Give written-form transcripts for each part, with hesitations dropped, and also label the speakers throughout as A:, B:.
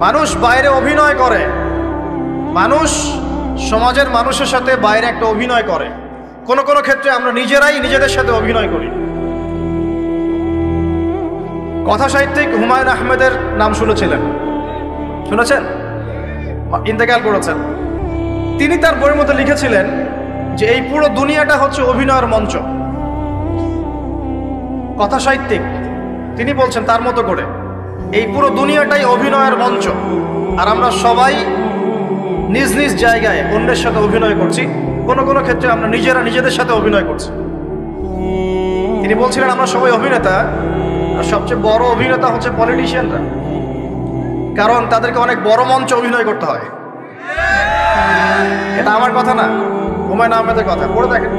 A: মানুষ বাইরে অভিনয় করে, মানুষ সমাজের মানুষের সাথে বাইরে একটা অভিনয় করে। কোন কোন ক্ষেত্রে আমরা নিজেরাই নিজেদের সাথে অভিনয় করি। কথা সাহিত্যিক হুমায়ুন আহমেদের নাম শুনেছিলেন? শুনেছেন? ইন্তেকাল করেছেন। তিনি তার বইয়ের মধ্যে লিখেছিলেন যে এই পুরো দুনিয়াটা হচ্ছে অভিনয়ের মঞ্চ। কথা সাহিত্যিক তিনি বলছেন তার মতো করে এই পুরো দুনিয়াটাই অভিনয়ের মঞ্চ, আর আমরা সবাই নিজ নিজ জায়গায় অন্যের সাথে অভিনয় করছি। কোনো কোনো ক্ষেত্রে আমরা নিজেরা নিজেদের সাথে অভিনয় করছি। তিনি বলছিলেন আমরা সবাই অভিনেতা, আর সবচেয়ে বড় অভিনেতা হচ্ছে পলিটিশিয়ানরা, কারণ তাদেরকে অনেক বড় মঞ্চে অভিনয় করতে হয়। এটা আমার কথা না, হুমায়ুন আহমেদের কথা, পড়ে দেখেন।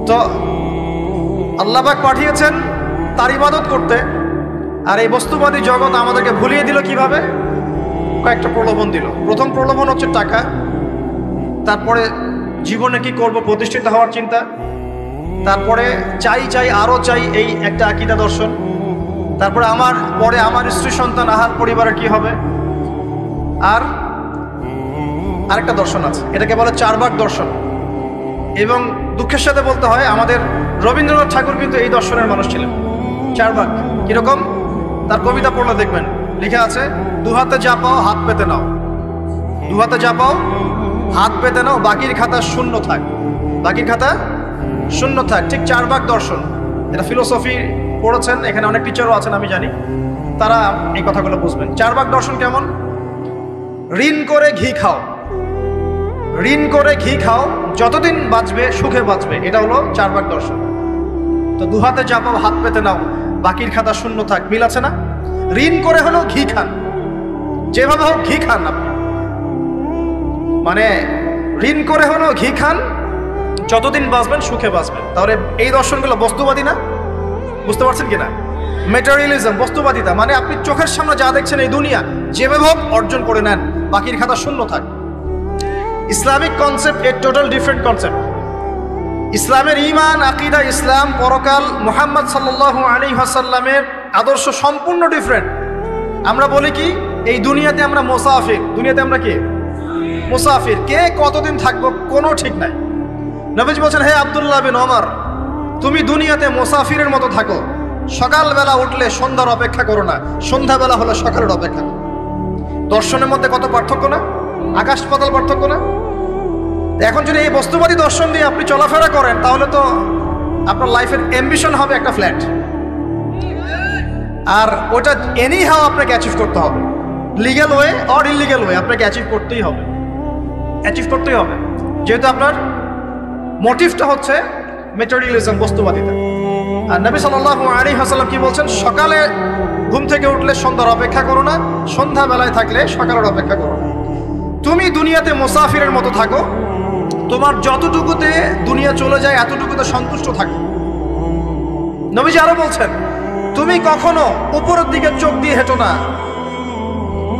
A: তো আল্লাহ পাক পাঠিয়েছেন তার ইবাদত করতে, আর এই বস্তুবাদী জগৎ আমাদেরকে ভুলিয়ে দিল কিভাবে? কয়েকটা প্রলোভন দিল। প্রথম প্রলোভন হচ্ছে টাকা, তারপরে জীবনে কি করব প্রতিষ্ঠিত হওয়ার চিন্তা, তারপরে চাই চাই আরো চাই এই একটা আকীদা দর্শন, তারপরে আমার স্ত্রী সন্তান আহার পরিবারের কি হবে, আর আরেকটা দর্শন আছে, এটাকে বলে চারবাক দর্শন। এবং দুঃখের সাথে বলতে হয় আমাদের রবীন্দ্রনাথ ঠাকুর কিন্তু এই দর্শনের মানুষ ছিলেন। চারবাক কিরকম? তার কবিতা পড়লে দেখবেন লেখা আছে, দুহাতে যা পাও হাত পেতে নাও, দুহাতে যা পাও হাত পেতে নাও, বাকির খাতা শূন্য থাক, বাকির খাতা শূন্য থাক। ঠিক চারবাক দর্শন। এটা ফিলোসফি পড়েছেন, এখানে অনেক টিচারও আছেন আমি জানি, তারা এই কথাগুলো বুঝবেন। চারবাক দর্শন কেমন? ঋণ করে ঘি খাও, ঋণ করে ঘি খাও, যতদিন বাঁচবে সুখে বাঁচবে, এটা হলো চারবাক দর্শন। তো দুহাতে যা পাও হাত পেতে নাও, বাকির খাতা শূন্য থাক, মিল আছে না? ঋণ করে হলো ঘি খান, যেভাবে হোক ঘি খান আপনি, মানে ঋণ করে হলো ঘি খান, যতদিন বাঁচবেন সুখে বাঁচবেন। তাহলে এই দর্শনগুলো বস্তুবাদী না? বুঝতে পারছেন কিনা? ম্যাটেরিয়ালিজম, বস্তুবাদিতা, মানে আপনি চোখের সামনে যা দেখছেন এই দুনিয়া, যেভাবে হোক অর্জন করে নেন, বাকির খাতা শূন্য থাক। ইসলামিক কনসেপ্ট এ টোটাল ডিফারেন্ট কনসেপ্ট। ইসলামের ঈমান, আকীদা, ইসলাম, পরকাল, মুহাম্মদ সাল্লাল্লাহু আলাইহি ওয়াসাল্লামের আদর্শ সম্পূর্ণ ডিফারেন্ট। আমরা বলি কি এই দুনিয়াতে আমরা মুসাফির, দুনিয়াতে আমরা কি মুসাফির, কে কতদিন থাকবো কোনো ঠিক নাই। নবীজি বলছেন, হে আব্দুল্লাহ বিন ওমর, তুমি দুনিয়াতে মুসাফিরের মতো থাকো, সকালবেলা উঠলে সন্ধ্যার অপেক্ষা করো না, সন্ধ্যাবেলা হলে সকালের অপেক্ষা করো। দর্শনের মধ্যে কত পার্থক্য না? আকাশ পাতাল পার্থক্য না? এখন যদি এই বস্তুবাদী দর্শন দিয়ে আপনি চলাফেরা করেন, তাহলে তো আপনার লাইফের অ্যাম্বিশন হবে একটা ফ্ল্যাট, আর ওটা এনি হাও আপনাকে অ্যাচিভ করতে হবে, legal way or illegal way, আপনাকে অ্যাচিভ করতেই হবে, অ্যাচিভ করতেই হবে, যেহেতু আপনার মোটিভটা হচ্ছে ম্যাটেরিয়ালিজম, বস্তুবাদিতা। আর নবী সাল্লাল্লাহু আলাইহি ওয়াসাল্লাম কি বলছেন? সকালে ঘুম থেকে উঠলে সন্ধ্যার অপেক্ষা করো না, সন্ধ্যাবেলায় থাকলে সকালের অপেক্ষা করো না। তুমি দুনিয়াতে মুসাফিরের মতো থাকো, তোমার যতটুকুতে দুনিয়া চলে যায় এতটুকুতে সন্তুষ্ট থাকো। নবীজি আরো বলছেন, তুমি কখনো উপরের দিকে চোখ দিয়ে হেঁটো না,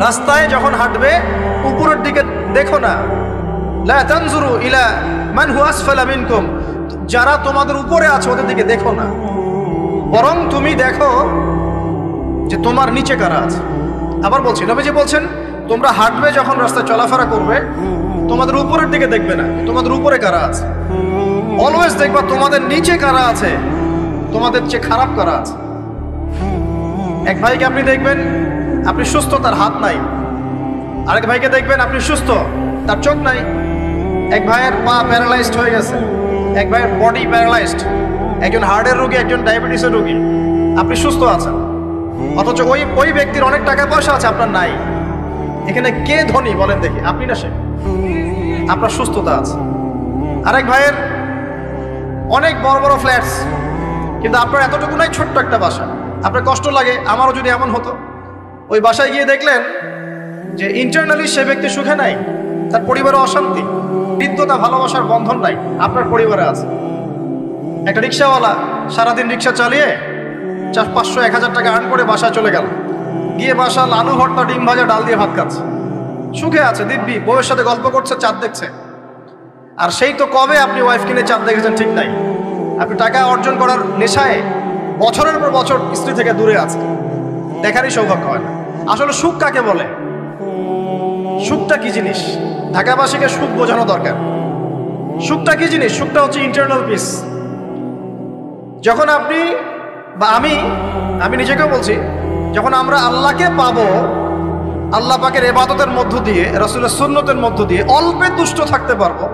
A: রাস্তায় যখন হাঁটবে উপরের দিকে দেখো না। লা তানজুরু ইলা মান হুয়া আসফালা মিনকুম, যারা তোমাদের উপরে আছে ওদের দিকে দেখো না, বরং তুমি দেখো যে তোমার নিচে কারা আছে। আবার বলছি, নবীজি বলছেন, তোমরা হাঁটবে যখন রাস্তায় চলাফেরা করবে, তোমাদের উপরের দিকে দেখবে না তোমাদের উপরে কারা আছে, অলওয়েজ দেখবা তোমাদের নিচে কারা আছে, তোমাদের চেয়ে খারাপ কারা আছে। এক ভাইকে আপনি দেখবেন আপনি সুস্থ, তার হাত নাই। আরেক ভাইকে দেখবেন আপনি সুস্থ, তার চোখ নাই। এক ভাইয়ের পা প্যারালাইজড হয়ে গেছে, এক ভাইয়ের বডি প্যারালাইজড, একজন হার্টের রোগী, একজন ডায়াবেটিসের রোগী। আপনি সুস্থ আছেন, অথচ ওই ব্যক্তির অনেক টাকা পয়সা আছে, আপনার নাই। এখানে কে ধনী বলেন দেখি, আপনি না সে? আপনার সুস্থতা আছে। আরেক ভাইয়ের অনেক বড় বড় ফ্ল্যাটস, কিন্তু আপনার এতটুকু নাই, ছোট্ট একটা বাসা। আপনার কষ্ট লাগে, আমারও যদি এমন হতো। ওই বাসায় গিয়ে দেখলেন যে ইন্টারনালি সে ব্যক্তি সুখে নাই, তার পরিবারে অশান্তি, হৃদ্যতা, ভালোবাসার বন্ধন নাই, আপনার পরিবারে আছে। একটা রিক্সাওয়ালা সারাদিন রিক্সা চালিয়ে 500-1000 টাকা আর্ন করে বাসায় চলে গেল, গিয়ে বাসা আলু ভর্তা, ডিম ভাজা, ডাল দিয়ে ভাত খাচ্ছে, সুখে আছে দিব্যি, বউয়ের সাথে গল্প করছে, চাঁদ দেখছে। আর সেই তো কবে আপনি ওয়াইফ কিনে চাঁদ দেখেছেন ঠিক নাই, আপনি টাকা অর্জন করার নেশায় বছরের পর বছর স্ত্রী থেকে দূরে আছে, দেখারই সৌভাগ্য হয় না। আসলে সুখ কাকে বলে? সুখটা কি জিনিস? ঢাকাবাসীকে সুখ বোঝানো দরকার। সুখটা কি জিনিস? সুখটা হচ্ছে ইন্টারনাল পিস। যখন আপনি বা আমি নিজেকেও বলছি, যখন আমরা আল্লাহকে পাবো, আল্লাহ পাকের ইবাদতের মধ্য দিয়ে, রাসূলের সুন্নতের মধ্য দিয়ে অল্পে তুষ্ট থাকতে পারবো,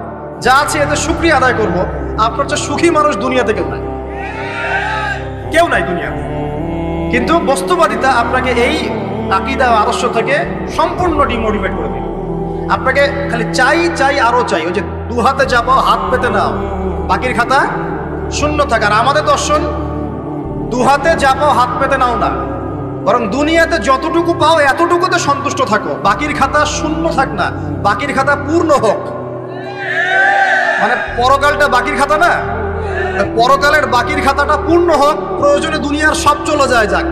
A: যা আছে এতে শুকরিয়া আদায় করব, আপনার চেয়ে সুখী মানুষ দুনিয়াতে কেউ নাই, কেউ নাই দুনিয়াতে। কিন্তু বস্তুবাদিতা আপনাকে এই আকীদা ও আদর্শ থেকে সম্পূর্ণ ডিমোটিভেট করে দিবে। আপনাকে খালি চাই আরো চাই। ওই যে দু হাতে যাবো হাত পেতে নাও, বাকির খাতা শূন্য থাক। আর আমাদের দর্শন দু হাতে যাবো হাত পেতে নাও না, বরং দুনিয়াতে যতটুকু পাও এতটুকুতে সন্তুষ্ট থাকো, বাকির খাতা শূন্য থাক না, বাকির খাতা পূর্ণ হোক। মানে পরকালটা বাকির খাতা না, পরকালের বাকির খাতাটা পূর্ণ হোক। প্রয়োজনে দুনিয়ার সব চলে যায় যাক,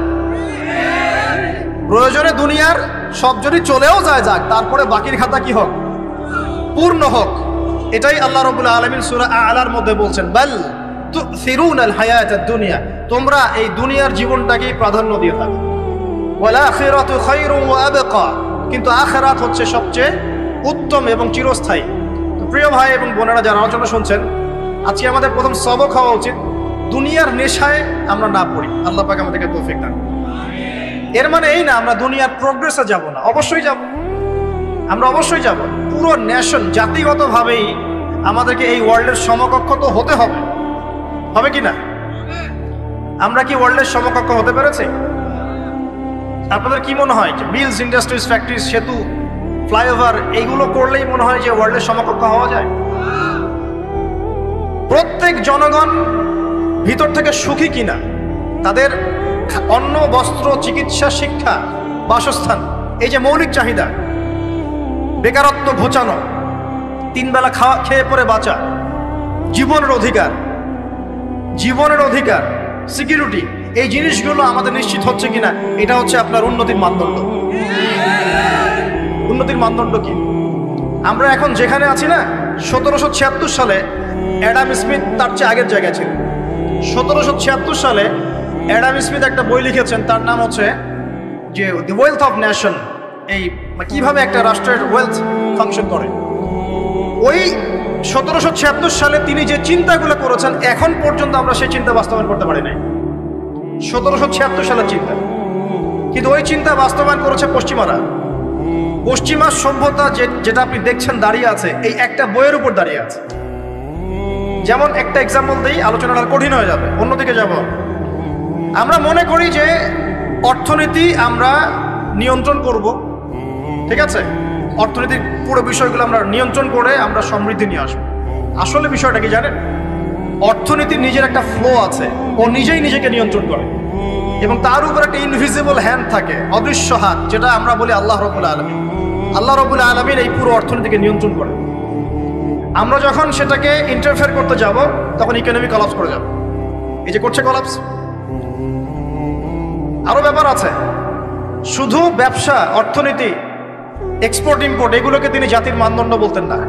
A: প্রয়োজনে দুনিয়ার সব যদি চলেও যায় যাক, তারপরে বাকির খাতা কি হোক? পূর্ণ হোক। এটাই আল্লাহ রাব্বুল আলামিন সূরা আ'লার মধ্যে বলছেন, বাল তুসিরুনাল হায়াতাদ দুনিয়া, তোমরা এই দুনিয়ার জীবনটাকেই প্রাধান্য দিয়ে থাকো। ওয়াল আখিরাতু খায়রুন ওয়া আবকা, কিন্তু আখিরাত হচ্ছে সবচেয়ে উত্তম এবং চিরস্থায়ী। তো প্রিয় ভাই এবং বোনেরা যারা আলোচনা শুনছেন, আজকে আমাদের প্রথম সবক হওয়া উচিত দুনিয়ার নেশায় আমরা না পড়ি। আল্লাহ পাক আমাদেরকে তৌফিক দান। এর মানে এই না আমরা দুনিয়ার প্রোগ্রেসে যাব না, অবশ্যই যাব, আমরা অবশ্যই যাব। পুরো নেশন জাতিগতভাবেই আমাদেরকে এই ওয়ার্ল্ডের সমকক্ষ তো হতে হবে, হবে কি না? আমরা কি ওয়ার্ল্ডের সমকক্ষ হতে পেরেছি? আপনাদের কি মনে হয় যে মিলস, ইন্ডাস্ট্রিজ, ফ্যাক্টরিজ, সেতু, ফ্লাইওভার এইগুলো করলেই মনে হয় যে ওয়ার্ল্ডের সমকক্ষ হওয়া যায়? প্রত্যেক জনগণ ভিতর থেকে সুখী কিনা, তাদের অন্ন, বস্ত্র, চিকিৎসা, শিক্ষা, বাসস্থান, এই যে মৌলিক চাহিদা, বেকারত্ব ঘোচানো, তিন বেলা খেয়ে পরে বাঁচা, জীবনের অধিকার, সিকিউরিটি, এই জিনিসগুলো আমাদের নিশ্চিত হচ্ছে কিনা, এটা হচ্ছে আপনার উন্নতির মানদণ্ড। উন্নতির মানদণ্ড কি? আমরা এখন যেখানে আছি না, 1776 সালে অ্যাডাম স্মিথ তার চেয়ে আগের জায়গায় ছিল। 1776 সালে অ্যাডাম স্মিথ একটা বই লিখেছেন, তার নাম হচ্ছে যে দি ওয়েলথ অফ নেশন, এই কিভাবে একটা রাষ্ট্রের ওয়েলথ ফাংশন করে। ওই 1776 সালে তিনি যে চিন্তাগুলো করেছেন, এখন পর্যন্ত আমরা সেই চিন্তা বাস্তবায়ন করতে পারি নাই। 1776 সালের চিন্তা, কিন্তু ওই চিন্তা বাস্তবায়ন করেছে পশ্চিমারা। পশ্চিমা সভ্যতা যেটা আপনি দেখছেন দাঁড়িয়ে আছে, এই একটা বইয়ের উপর দাঁড়িয়ে আছে। যেমন একটা এক্সাম্পল দিই, আলোচনাটা কঠিন হয়ে যাবে, অন্যদিকে যাব। আমরা মনে করি যে অর্থনীতি আমরা নিয়ন্ত্রণ করব, ঠিক আছে, অর্থনীতির পুরো বিষয়গুলো আমরা নিয়ন্ত্রণ করে আমরা সমৃদ্ধি নিয়ে আসবো। আসলে বিষয়টা কি জানেন? অর্থনীতির নিজের একটা ফ্লো আছে, ও নিজেই নিজেকে নিয়ন্ত্রণ করে, এবং তার উপর একটা ইনভিজিবল হ্যান্ড থাকে, অদৃশ্য হাত, যেটা আমরা বলি আল্লাহ রাব্বুল আলামিন। আল্লাহ রাব্বুল আলামিন এই পুরো অর্থনীতিকে নিয়ন্ত্রণ করে। আমরা যখন সেটাকে ইন্টারফেয়ার করতে যাব, তখন ইকোনমি কলাপস করে যাবে। এই যে করছে কলাপস। আরো ব্যাপার আছে, শুধু ব্যবসা, অর্থনীতি, এক্সপোর্ট ইম্পোর্ট, এগুলোকে তিনি জাতির মানদণ্ড বলতেন না।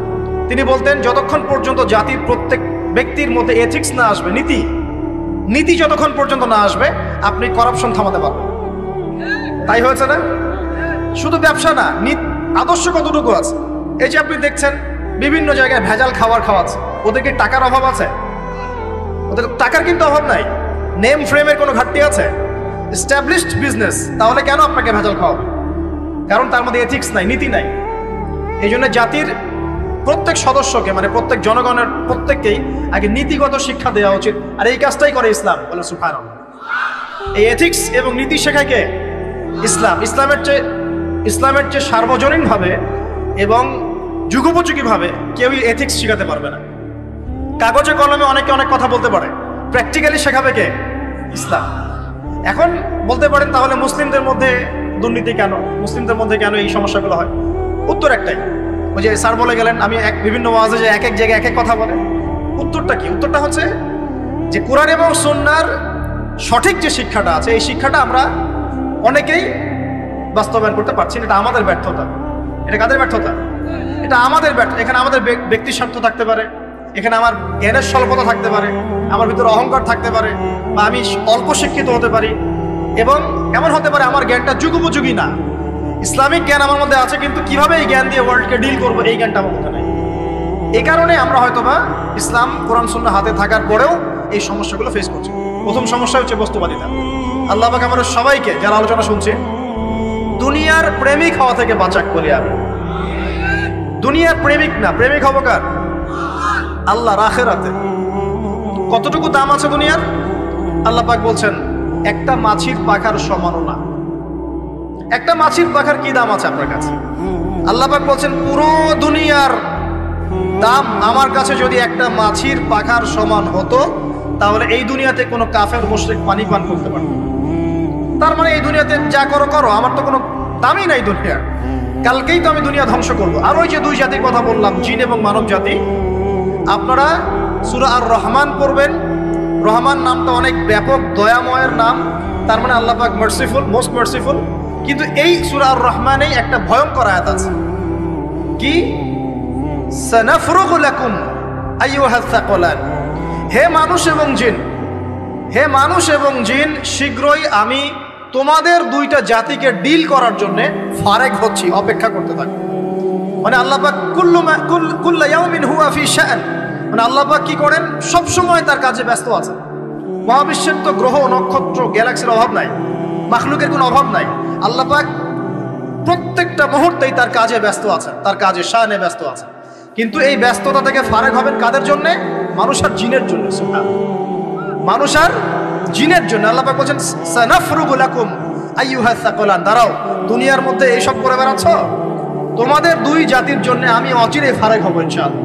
A: তিনি বলতেন যতক্ষণ পর্যন্ত জাতির প্রত্যেক ব্যক্তির মধ্যে এথিক্স না আসবে, নীতি যতক্ষণ পর্যন্ত না আসবে, আপনি করাপশন থামাতে পারবেন। তাই হয়েছে না? শুধু ব্যবসা না, আদর্শ কতটুকু আছে? এই যে আপনি দেখছেন বিভিন্ন জায়গায় ভেজাল খাবার খাওয়াচ্ছে, ওদের কি টাকার অভাব আছে? ওদের টাকার কিন্তু অভাব নাই। নেম ফ্রেমের কোনো ঘাটতি আছে? এস্টাবলিশড বিজনেস, তাহলে কেন আপনাকে ভেজাল খাওয়াবে? কারণ তার মধ্যে এথিক্স নাই, নীতি নাই। এই জন্য জাতির প্রত্যেক সদস্যকে, মানে প্রত্যেক জনগণের প্রত্যেককেই আগে নীতিগত শিক্ষা দেওয়া উচিত। আর এই কাজটাই করে ইসলাম। বলে সুবহানাল্লাহ। এই এথিক্স এবং নীতি শেখায় কে? ইসলাম। ইসলামের চেয়ে সার্বজনীনভাবে এবং যুগোপযোগীভাবে কেউই এথিক্স শেখাতে পারবে না। কাগজে কলমে অনেকে অনেক কথা বলতে পারে, প্র্যাকটিক্যালি শেখাবে কে? ইসলাম। এখন বলতে পারেন তাহলে মুসলিমদের মধ্যে দুর্নীতি কেন, মুসলিমদের মধ্যে কেন এই সমস্যাগুলো হয়? উত্তর একটাই, ওই যে স্যার বলে গেলেন, আমি বিভিন্ন ওয়াজে যে এক এক জায়গায় এক এক কথা বলে। উত্তরটা কি? উত্তরটা হচ্ছে যে কোরআন এবং সুন্নাহর সঠিক যে শিক্ষাটা আছে, এই শিক্ষাটা আমরা অনেকেই বাস্তবায়ন করতে পারছি না। এটা আমাদের ব্যর্থতা। এটা কাদের ব্যর্থতা? এটা আমাদের ব্যর্থতা। এখানে আমাদের ব্যক্তি স্বার্থ থাকতে পারে, এখানে আমার জ্ঞানের স্বল্পতা থাকতে পারে, আমার ভিতরে অহংকার থাকতে পারে, বা আমি অল্প শিক্ষিত হতে পারি, এবং এমন হতে পারে আমার জ্ঞানটা যুগোপযোগী না। ইসলামিক জ্ঞান আমার মধ্যে আছে, কিন্তু কিভাবে এই জ্ঞান দিয়ে ওয়ার্ল্ডকে ডিল করবো এই জ্ঞানটা আমার মধ্যে নেই। এই কারণে আমরা হয়তোবা ইসলাম কোরআন সুন্নাহ হাতে থাকার পরেও এই সমস্যাগুলো ফেস করছি। প্রথম সমস্যা হচ্ছে বস্তুবাদিতা। আল্লাহ পাক আমাদের সবাইকে যারা আলোচনা শুনছে দুনিয়ার প্রেমিক হওয়া থেকে বাঁচাক বলি আমি। দুনিয়ার প্রেমিক না, প্রেমিক হবো কার? আল্লাহর আখিরাতে। কতটুকু দাম আছে দুনিয়ার? আল্লাহ পাক বলছেন একটা মাছির পাখার সমানও না। একটা মাছির পাখার কি দাম আছে আপনার কাছে? আল্লাহ পাক বলছেন পুরো দুনিয়ার দাম আমার কাছে যদি একটা মাছির পাখার সমান হতো, তাহলে এই দুনিয়াতে কোনো কাফের মুশরিক পানি পান করতে পারত। তার মানে এই দুনিয়াতে যা করো করো, আমার তো কোনো দামই নাই দুনিয়ার। কালকেই তো আমি দুনিয়া ধ্বংস করব। আর ওই যে দুই জাতির কথা বললাম, জিন এবং মানব জাতি, আপনারা সূরা আর রহমান পড়বেন। রহমান নামটা অনেক ব্যাপক, দয়াময়ের নাম, তার মানে আল্লাহ পাক মার্সিফুল, মোস্ট মার্সিফুল। কিন্তু এই সূরা আর রহমানেই একটা ভয়ঙ্কর আয়াত আছে, কি? সানাফরুগু লাকুম আইয়ুহাস সাকালান। হে মানুষ এবং জিন, হে মানুষ এবং জিন, শীঘ্রই আমি তোমাদের দুইটা জাতিকে ডিল করার জন্য ফারেক হচ্ছি, অপেক্ষা করতে থাকো। মানে আল্লাহ পাক কুল্লু ইয়াউমিন হুয়া ফি শাআন, মানে আল্লাহ পাক কি করেন? সব সময় তার কাজে ব্যস্ত আছেন। মহাবিশ্বের তো গ্রহ নক্ষত্র গ্যালাক্সির অভাব নাই, মাখলুকের কোনো অভাব নাই। আল্লাহ পাক প্রত্যেকটা মুহূর্তেই তার কাজে ব্যস্ত আছেন, তার কাজে শানে ব্যস্ত আছেন। কিন্তু এই ব্যস্ততা থেকে ফারেক হবেন কাদের জন্য? মানুষ আর জিনের জন্য। মানুষ আর জিনের জন্য আল্লাহ পাক বলেন সানাফরুগু লাকুম আইয়ুহাস সাকালান। দাঁড়াও, দুনিয়ার মধ্যে এইসব করে বেড়াচ্ছ, তোমাদের দুই জাতির জন্য আমি অচিরে ফারেক হব ইনশাআল্লাহ।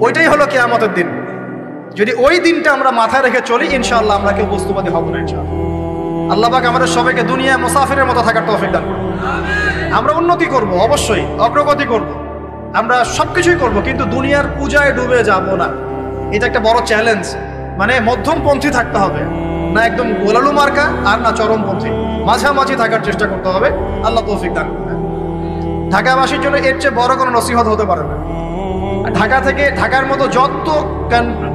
A: ওইটাই হলো কিয়ামতের দিন। যদি ওই দিনটা আমরা মাথায় রেখে চলি, ইনশাআল্লাহ আমরা কেউ বস্তুবাদী হব না ইনশাআল্লাহ। আল্লাহ পাক আমাদের সবাইকে দুনিয়া মুসাফিরের মতো থাকার তৌফিক দান করুন। আমরা উন্নতি করব, অবশ্যই অগ্রগতি করব, আমরা সবকিছুই করব, কিন্তু দুনিয়ার পূজায় ডুবে যাব না। এটা একটা বড় চ্যালেঞ্জ। মানে মধ্যমপন্থী থাকতে হবে, না একদম গোলালু মার্কা আর না চরমপন্থী, মাঝামাঝি থাকার চেষ্টা করতে হবে। আল্লাহ তৌফিক দান করবেন। ঢাকাবাসীর জন্য এর চেয়ে বড় কোনো নসিহত হতে পারে না। ঢাকা থেকে, ঢাকার মতো যত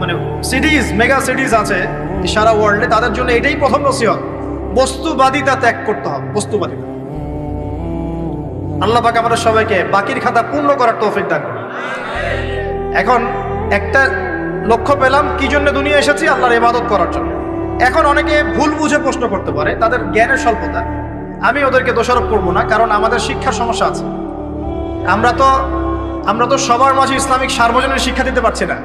A: মানে সিটিজ, মেগা সিটিজ আছে সারা ওয়ার্ল্ডে, তাদের জন্য এটাই প্রথম নসিহত, বস্তুবাদিতা ত্যাগ করতে হবে। বস্তুবাদিতা। আল্লাহ পাক আমাদের সবাইকে বাকির খাতা পূর্ণ করার তৌফিক দান করুন। এখন একটা লক্ষ্য পেলাম, কি জন্য দুনিয়া এসেছি? আল্লাহর ইবাদত করার জন্য। এখন অনেকে ভুল বুঝে প্রশ্ন করতে পারে, তাদের জ্ঞানের স্বল্পতা। আমি ওদেরকে দোষারোপ করবো না, কারণ আমাদের শিক্ষার সমস্যা আছে। আমরা তো সবার মাঝে ইসলামিক সার্বজনীন শিক্ষা দিতে পারছি না।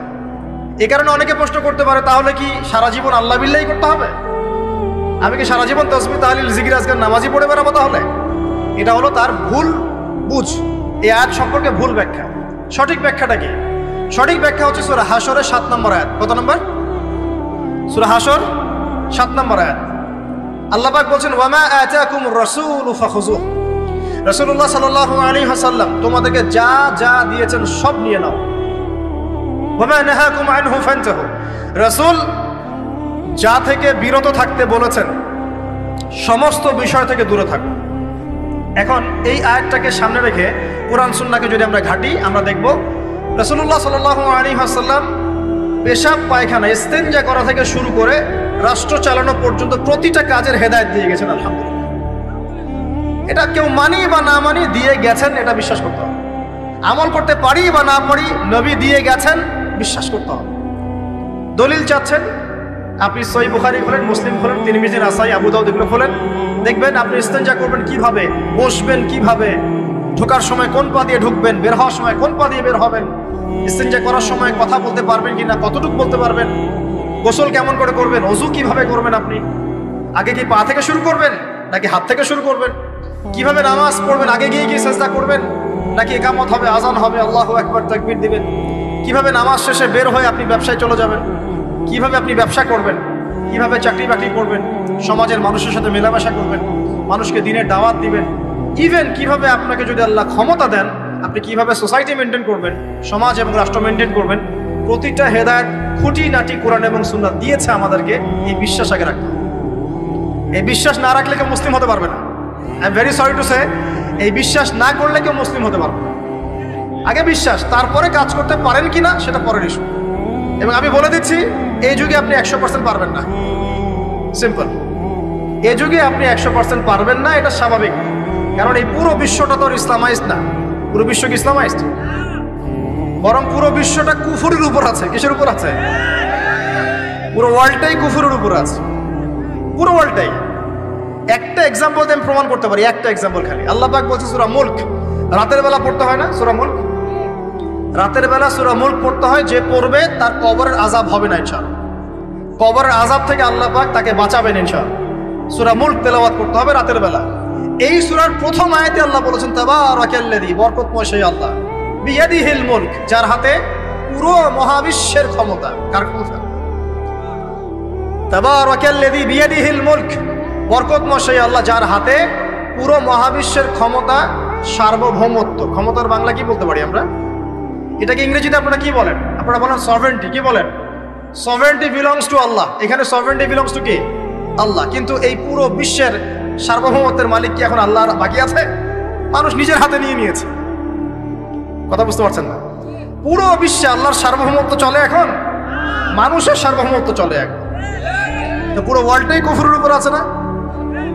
A: এই কারণে অনেকে প্রশ্ন করতে পারে, তাহলে কি সারা জীবন আল্লাহ বিল্লাহি করতে হবে? আমি কি সারা জীবন তাসবিহ তাহলিল জিকির আজকার নামাজি পড়ে বেড়াবো? তাহলে এটা হলো তার ভুল বুঝ। এই আয়াত সম্পর্কে ভুল ব্যাখ্যা। সঠিক ব্যাখ্যাটা কি? সঠিক ব্যাখ্যা হচ্ছে সূরা হাশরের 7 নম্বর আয়াত। কত নম্বর? সূরা হাশর 7 নম্বর আয়াত। আল্লাহ পাক বলছেন ওয়ামা আতাকুমুর রাসূলু ফাখুযুহু। রাসূলুল্লাহ সাল্লাল্লাহু আলাইহি ওয়াসাল্লাম তোমাদেরকে যা যা দিয়েছেন সব নিয়ে নাও। ওয়ামা নাহাকুম আনহু ফান্তাহু। রাসূল যা থেকে বিরত থাকতে বলেছেন সমস্ত বিষয় থেকে দূরে থাকো। এখন এই আয়াতটাকে সামনে রেখে কোরআন সুন্নাহকে যদি আমরা ঘাঁটি, আমরা দেখব রাসূলুল্লাহ সাল্লাল্লাহু আলাইহি ওয়াসাল্লাম পেশাব পায়খানা ইস্তেনজা করা থেকে শুরু করে রাষ্ট্র চালানো পর্যন্ত প্রতিটা কাজের হেদায়েত দিয়ে গেছেন। আলহামদুলিল্লাহ। এটা কেউ মানি বা না মানি দিয়ে গেছেন, এটা বিশ্বাস করতে হবে। আমল করতে পারি বা না পারি, নবী দিয়ে গেছেন, বিশ্বাস করতে হবে। দলিল চাচ্ছেন, আপনি সহিহ বুখারী খোলেন, মুসলিম খোলেন, তিরমিজি, নাসাই, আবু দাউদ এগুলো খোলেন, দেখবেন আপনি ইস্তেনজা করবেন কিভাবে, বসবেন কিভাবে, ঢোকার সময় কোন পা দিয়ে ঢুকবেন, বের হওয়ার সময় কোন পা দিয়ে বের হবেন, ইস্তেনজা করার সময় কথা বলতে পারবেন কিনা, কতটুকু বলতে পারবেন, গোসল কেমন করে করবেন, ওযু কিভাবে করবেন, আপনি আগে কি পা থেকে শুরু করবেন নাকি হাত থেকে শুরু করবেন, কিভাবে নামাজ পড়বেন, আগে গিয়ে কি সিজদা করবেন নাকি ইকামত হবে, আজান হবে, আল্লাহু আকবার তাকবীর দিবেন, কিভাবে নামাজ শেষে বের হয়ে আপনি ব্যবসায় চলে যাবেন, কিভাবে আপনি ব্যবসা করবেন, কিভাবে চাকরি বাকরি করবেন, সমাজের মানুষের সাথে মেলামেশা করবেন, মানুষকে দিনের দাওয়াত দিবেন, ইভেন কিভাবে আপনাকে যদি আল্লাহ ক্ষমতা দেন আপনি কিভাবে সোসাইটি মেনটেন করবেন, সমাজ এবং রাষ্ট্র মেনটেন করবেন, প্রতিটা হেদায়েত খুঁটিনাটি কোরআন এবং সুন্নাহ দিয়েছে আমাদেরকে। এই বিশ্বাস আগে রাখতে হবে। এই বিশ্বাস না রাখলে কেউ মুসলিম হতে পারবে না। I am very sorry to say, এই বিশ্বাস না করলে কেউ মুসলিম হতে পারবে না। আগে বিশ্বাস, তারপরে কাজ করতে পারেন কিনা সেটা পরের ইস্যু। এবং আমি বলে দিচ্ছি, এই যুগে আপনি 100% পারবেন না। সিম্পল, এই যুগে আপনি 100% পারবেন না, এটা স্বাভাবিক। কারণ এই পুরো বিশ্বটা তো ইসলামাইজড না। পুরো বিশ্ব কি ইসলামাইজড? বরং পুরো বিশ্বটা কুফরের উপর আছে। কিসের উপর আছে? পুরো ওয়ার্ল্ডটাই কুফরের উপর আছে, পুরো ওয়ার্ল্ডটাই। একটা এক্সাম্পল আমি প্রমাণ করতে পারি, একটা এক্সাম্পল খালি। আল্লাহ পাক বলছে সূরা মুলক, রাতের বেলা পড়তে হয় না সূরা মুলক? রাতের বেলা সূরা মুলক পড়তে হয়, যে পড়বে তার কবরের আযাব হবে না ইনশাআল্লাহ। কবরের আযাব থেকে আল্লাহ পাক তাকে বাঁচাবেন ইনশাআল্লাহ। সূরা মুলক তেলাওয়াত করতে হবে রাতের বেলা। এই সূরার প্রথম আয়াতে আল্লাহ বলেছেন তাবারাকাল্লাযী, বরকতময় সেই আল্লাহ, বিয়াদিহিল মুলক, যার হাতে পুরো মহাবিশ্বের ক্ষমতা। কার ক্ষমতা? তাবারাকাল্লাযী বিয়াদিহিল মুলক, বরকতময় সেই আল্লাহ যার হাতে পুরো মহাবিশ্বের ক্ষমতা, সার্বভৌমত্ব। ক্ষমতার বাংলা কি বলতে পারি আমরা? এটাকে ইংরেজিতে আপনারা কি বলেন? আপনারা বলেন সভরেন্টি। কি বলেন? সভরেন্টি বিলংস টু আল্লাহ। এখানে সভরেন্টি বিলংস টু কি? আল্লাহ। কিন্তু এই পুরো বিশ্বের সার্বভৌমত্বের মালিক কি এখন আল্লাহর বাকি আছে? মানুষ নিজের হাতে নিয়ে নিয়েছে। কথা বুঝতে পারছেন না? পুরো বিশ্বে আল্লাহর সার্বভৌমত্ব চলে এখন, মানুষের সার্বভৌমত্ব চলে এখন। তো পুরো ওয়ার্ল্ডটাই কুফরের উপর আছে না?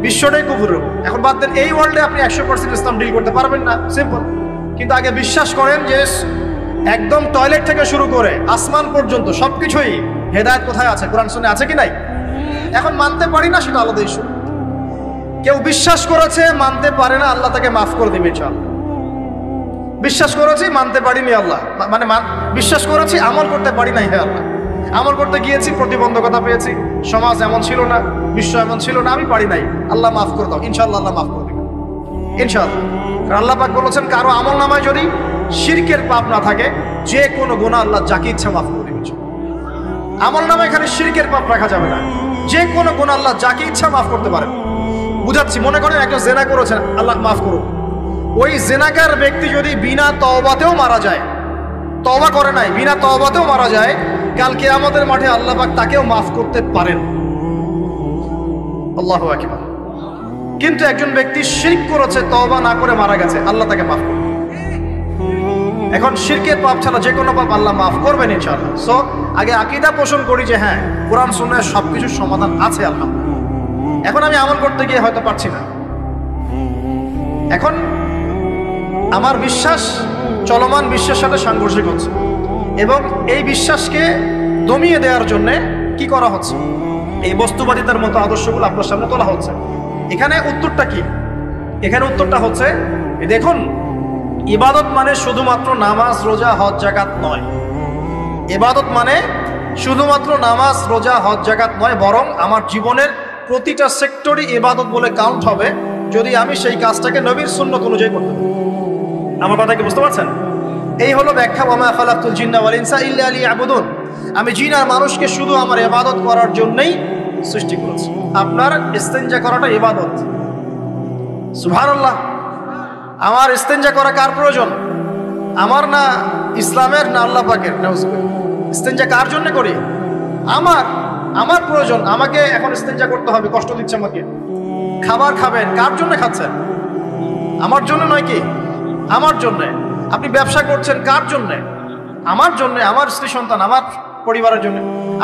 A: বিশ্বটাই কুফরের উপর। এখন বাদ দেন, এই ওয়ার্ল্ডে আপনি 100% ইসলাম ডিল করতে পারবেন না, সিম্পল। কিন্তু আগে বিশ্বাস করেন যে একদম টয়লেট থেকে শুরু করে আসমান পর্যন্ত সবকিছুই হেদায়েত কোথায় আছে, কোরআন শুনে আছে কি নাই? এখন মানতে পারি না, সেটা আলাদা ইস্যু। কেউ বিশ্বাস করেছে, মানতে পারে না, আল্লাহ তাকে মাফ করে দিবে ইনশাআল্লাহ। বিশ্বাস করেছি, মানতে পারিনি, আল্লাহ মানে বিশ্বাস করেছি, আমল করতে পারি নাই, হে আল্লাহ আমল করতে গিয়েছি, প্রতিবন্ধকতা পেয়েছি, সমাজ এমন ছিল না, বিশ্ব এমন ছিল না, আমি পারি নাই, আল্লাহ মাফ করে দাও। ইনশাআল্লাহ আল্লাহ মাফ করে দেবে ইনশাআল্লাহ। কারণ আল্লাহ পাক বলেছেন, কারো আমল নামায় যদি শিরকের পাপ না থাকে, যে কোনো গুনাহ আল্লাহ যাকে ইচ্ছা মাফ করে দেবে। আমল নামায় এখানে শিরকের পাপ রাখা যাবে না, যে কোনো গুনাহ আল্লাহ যাকে ইচ্ছা মাফ করতে পারেন। বুঝাচ্ছি, মনে করেন একজন জেনা করেছেন, আল্লাহ মাফ করুন। ওই জেনাকার ব্যক্তি যদি বিনা তওবাতেও মারা যায়, তওবা করে নাই, বিনা তওবাতেও মারা যায়, কাল কিয়ামতের মাঠে আল্লাহ পাক তাকেও মাফ করতে পারেন। আল্লাহু আকবার। কিন্তু একজন ব্যক্তি শিরক করেছে, তওবা না করে মারা গেছে, আল্লাহ তাকে মাফ করবে। এখন শিরকের পাপ ছাড়া যে কোনো পাপ আল্লাহ মাফ করবেন ইনশাআল্লাহ। সো আগে আকীদা পোষণ করি যে হ্যাঁ, কোরআন সুন্নাহয় সবকিছুর সমাধান আছে আলহামদুলিল্লাহ। এখন আমি আমল করতে গিয়ে হয়তো পারছি না, এখন আমার বিশ্বাস চলমান বিশ্বের সাথে সাংঘর্ষিক হচ্ছে, এবং এই বিশ্বাসকে দমিয়ে দেওয়ার জন্য কি করা হচ্ছে? এই বস্তুবাদিতার মতো আদর্শগুলো আপনার সামনে তোলা হচ্ছে। এখানে উত্তরটা কি? এখানে উত্তরটা হচ্ছে, দেখুন, ইবাদত মানে শুধুমাত্র নামাজ, রোজা, হজ, যাকাত নয়। ইবাদত মানে শুধুমাত্র নামাজ, রোজা, হজ, যাকাত নয়, বরং আমার জীবনের প্রতিটা সেক্টরই ইবাদত বলে কাউন্ট হবে যদি আমি সেই কাজটাকে নবীর সুন্নাত অনুযায়ী করতে পারি। আমার কথা কি বুঝতে পারছেন? এই হলো ব্যাখ্যা, ওয়ামা খালাকতুল জিন্না ওয়াল ইনসা ইল্লা লিয়াবুদুন। আমি জিন আর মানুষকে শুধু আমার ইবাদত করার জন্যই সৃষ্টি করেছি। আপনার ইস্তেনজা করাটা ইবাদত। সুবহানাল্লাহ। আমার ইস্তেনজা করা কার প্রয়োজন? আমার না ইসলামের, না আল্লাহ পাকের? ইস্তেনজা কার জন্য করি? আমার প্রয়োজন। আমাকে এখন ইস্তেনজা করতে হবে, কষ্ট দিচ্ছে আমাকে। খাবার খাবেন, কার জন্য খাচ্ছেন? আমার জন্য নয় কি? আমার জন্য। আপনি ব্যবসা করছেন, কার জন্য? আমার জন্য, আমার স্ত্রী সন্তান, আমার পরিবারের জন্য।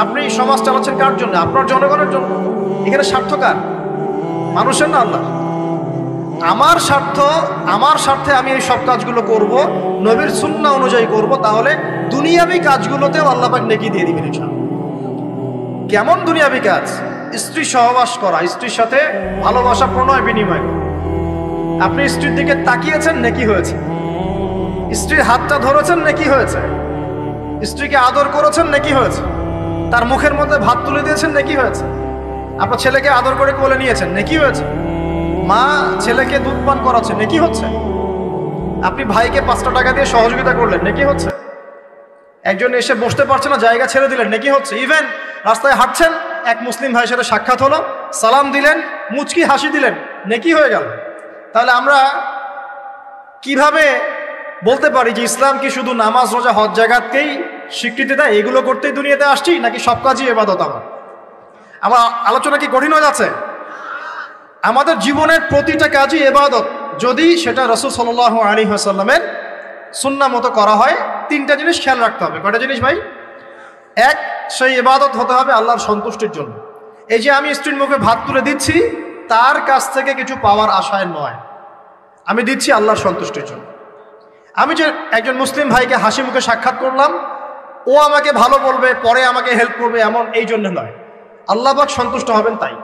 A: আপনি সমাজ চালাচ্ছেন কার জন্য? আপনার জনগণের জন্য। এখানে স্বার্থ কার? মানুষের না আল্লাহ? আমার স্বার্থ, আমার স্বার্থে আমি এই সব কাজগুলো করব, নবীর সুন্নাহ অনুযায়ী করব, তাহলে দুনিয়াবি কাজগুলোতেও আল্লাহ পাক নেকি দিয়ে দিবেন ইনশাআল্লাহ। কেমন দুনিয়াবি কাজ? স্ত্রী সহবাস করা, স্ত্রীর সাথে ভালোবাসা, প্রণয় বিনিময়। আপনি স্ত্রীর দিকে তাকিয়েছেন, নেকি হয়েছে। স্ত্রীর হাতটা ধরেছেন, নেকি হয়েছে। স্ত্রীকে আদর করেছেন, নেকি হয়েছে। তার মুখের মধ্যে ভাত তুলে দিয়েছেন, নেকি হয়েছে। আপনার ছেলেকে আদর করে কোলে নিয়েছেন, নেকি হয়েছে। মা ছেলেকে দুধ পান করাচ্ছে, নেকি হচ্ছে। আপনি ভাইকে 5টা টাকা দিয়ে সহযোগিতা করলেন, নেকি হচ্ছে। একজন এসে বসতে পারছে না, জায়গা ছেড়ে দিলেন, নেকি হচ্ছে। ইভেন রাস্তায় হাঁটছেন, এক মুসলিম ভাইয়ের সাথে সাক্ষাৎ হলো, সালাম দিলেন, মুচকি হাসি দিলেন, নেকি হয়ে গেল। তাহলে আমরা কিভাবে বলতে পারি যে ইসলাম কি শুধু নামাজ, রোজা, হজ, যাকাতকেই স্বীকৃতি দেয়? এগুলো করতেই দুনিয়াতে আসছি, নাকি সব কাজই ইবাদত? আমার আলোচনা কি কঠিন হয়ে যাচ্ছে? আমাদের জীবনের প্রতিটা কাজই ইবাদত, যদি সেটা রাসূল সাল্লাল্লাহু আলাইহি ওয়াসাল্লামের সুন্নাহ মতো করা হয়। 3টা জিনিস খেয়াল রাখতে হবে। কয়টা জিনিস ভাই? এক, সেই ইবাদত হতে হবে আল্লাহর সন্তুষ্টির জন্য। এই যে আমি স্ত্রীর মুখে ভাত তুলে দিচ্ছি, তার কাছ থেকে কিছু পাওয়ার আশায় নয়। আমি দিচ্ছি আল্লাহর সন্তুষ্টির জন্য। আমি যে একজন মুসলিম ভাইকে হাসি মুখে সাক্ষাৎ করলাম, ও আমাকে ভালো বলবে, পরে আমাকে হেল্প করবে, এমন এই জন্য নয়, আল্লাহ পাক সন্তুষ্ট হবেন তাই।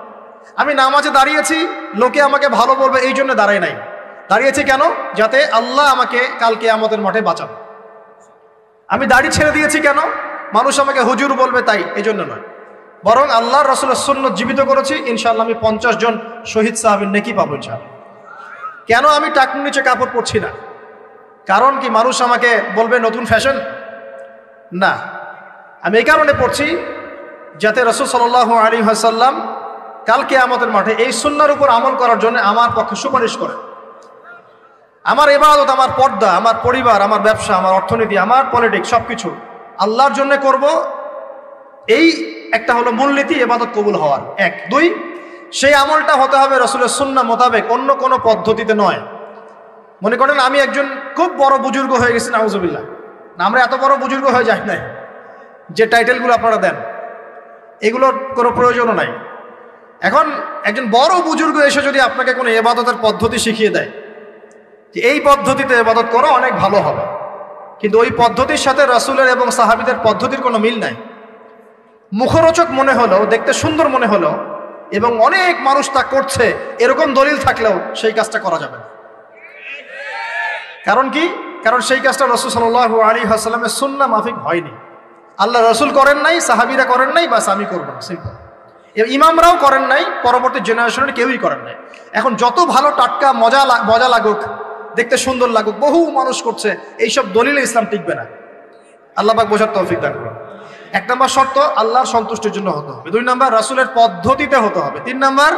A: আমি নামাজে দাঁড়িয়েছি, লোকে আমাকে ভালো বলবে এই জন্য দাঁড়াই নাই, দাঁড়িয়েছি কেন? যাতে আল্লাহ আমাকে কাল কিয়ামতের মাঠে বাঁচান। আমি দাড়ি ছেড়ে দিয়েছি কেন? মানুষ আমাকে হুজুর বলবে তাই, এই জন্য নয়, বরং আল্লাহর রাসূলের সুন্নাত জীবিত করেছি, ইনশাআল্লাহ আমি 50 জন শহীদ সাহাবীর নেকি পাবো ইনশাআল্লাহ। কেন আমি টাকনুর নিচে কাপড় পরছি না? কারণ কি মানুষ আমাকে বলবে নতুন ফ্যাশন? না, আমি এই কারণে পড়ছি যাতে রাসূল সাল্লাল্লাহু আলাইহি ওয়াসাল্লাম কাল কিয়ামতের মাঠে এই সুন্নাহর উপর আমল করার জন্য আমার পক্ষে সুপারিশ করে। আমার ইবাদত, আমার পর্দা, আমার পরিবার, আমার ব্যবসা, আমার অর্থনীতি, আমার পলিটিক্স সবকিছু আল্লাহর জন্য করব, এই একটা হলো মূলনীতি ইবাদত কবুল হওয়ার। 1 2 সেই আমলটা হতে হবে রাসূলের সুন্নাহ মোতাবেক, অন্য কোনো পদ্ধতিতে নয়। মনে করেন আমি একজন খুব বড় বুজুর্গ হয়ে গেছি, নাউজুবিল্লাহ, না আমরা এত বড় বুজুর্গ হয়ে যাই নাই, যে টাইটেলগুলো আপনারা দেন এগুলোর কোনো প্রয়োজনও নাই। এখন একজন বড় বুজুর্গ এসে যদি আপনাকে কোনো ইবাদতের পদ্ধতি শিখিয়ে দেয় যে এই পদ্ধতিতে ইবাদত করো অনেক ভালো হবে, কিন্তু ওই পদ্ধতির সাথে রাসূলের এবং সাহাবীদের পদ্ধতির কোনো মিল নাই, মুখরোচক মনে হলো, দেখতে সুন্দর মনে হলো এবং অনেক মানুষ তা করছে এরকম দলিল থাকলেও সেই কাজটা করা যাবে না। কারণ কি? কারণ সেই কাজটা রাসূল সাল্লাল্লাহু আলাইহি ওয়াসাল্লামের সুন্নাহ মাফিক হয়নি। আল্লাহ রাসূল করেন নাই, সাহাবীরা করেন নাই, বাস আমি করব না, সিম্পল। ইমামরাও করেন নাই, পরবর্তী জেনারেশনের কেউই করেন নাই। এখন যত ভালো টাটকা মজা লাগুক, দেখতে সুন্দর লাগুক, বহু মানুষ করছে, এইসব দলিলে ইসলাম টিকবে না। আল্লাহ পাক বোঝার তৌফিক দান করুন। 1 নম্বর শর্ত আল্লাহর সন্তুষ্টির জন্য হতে হবে। 2 নম্বর রাসূলের পদ্ধতিতে হতে হবে। 3 নম্বর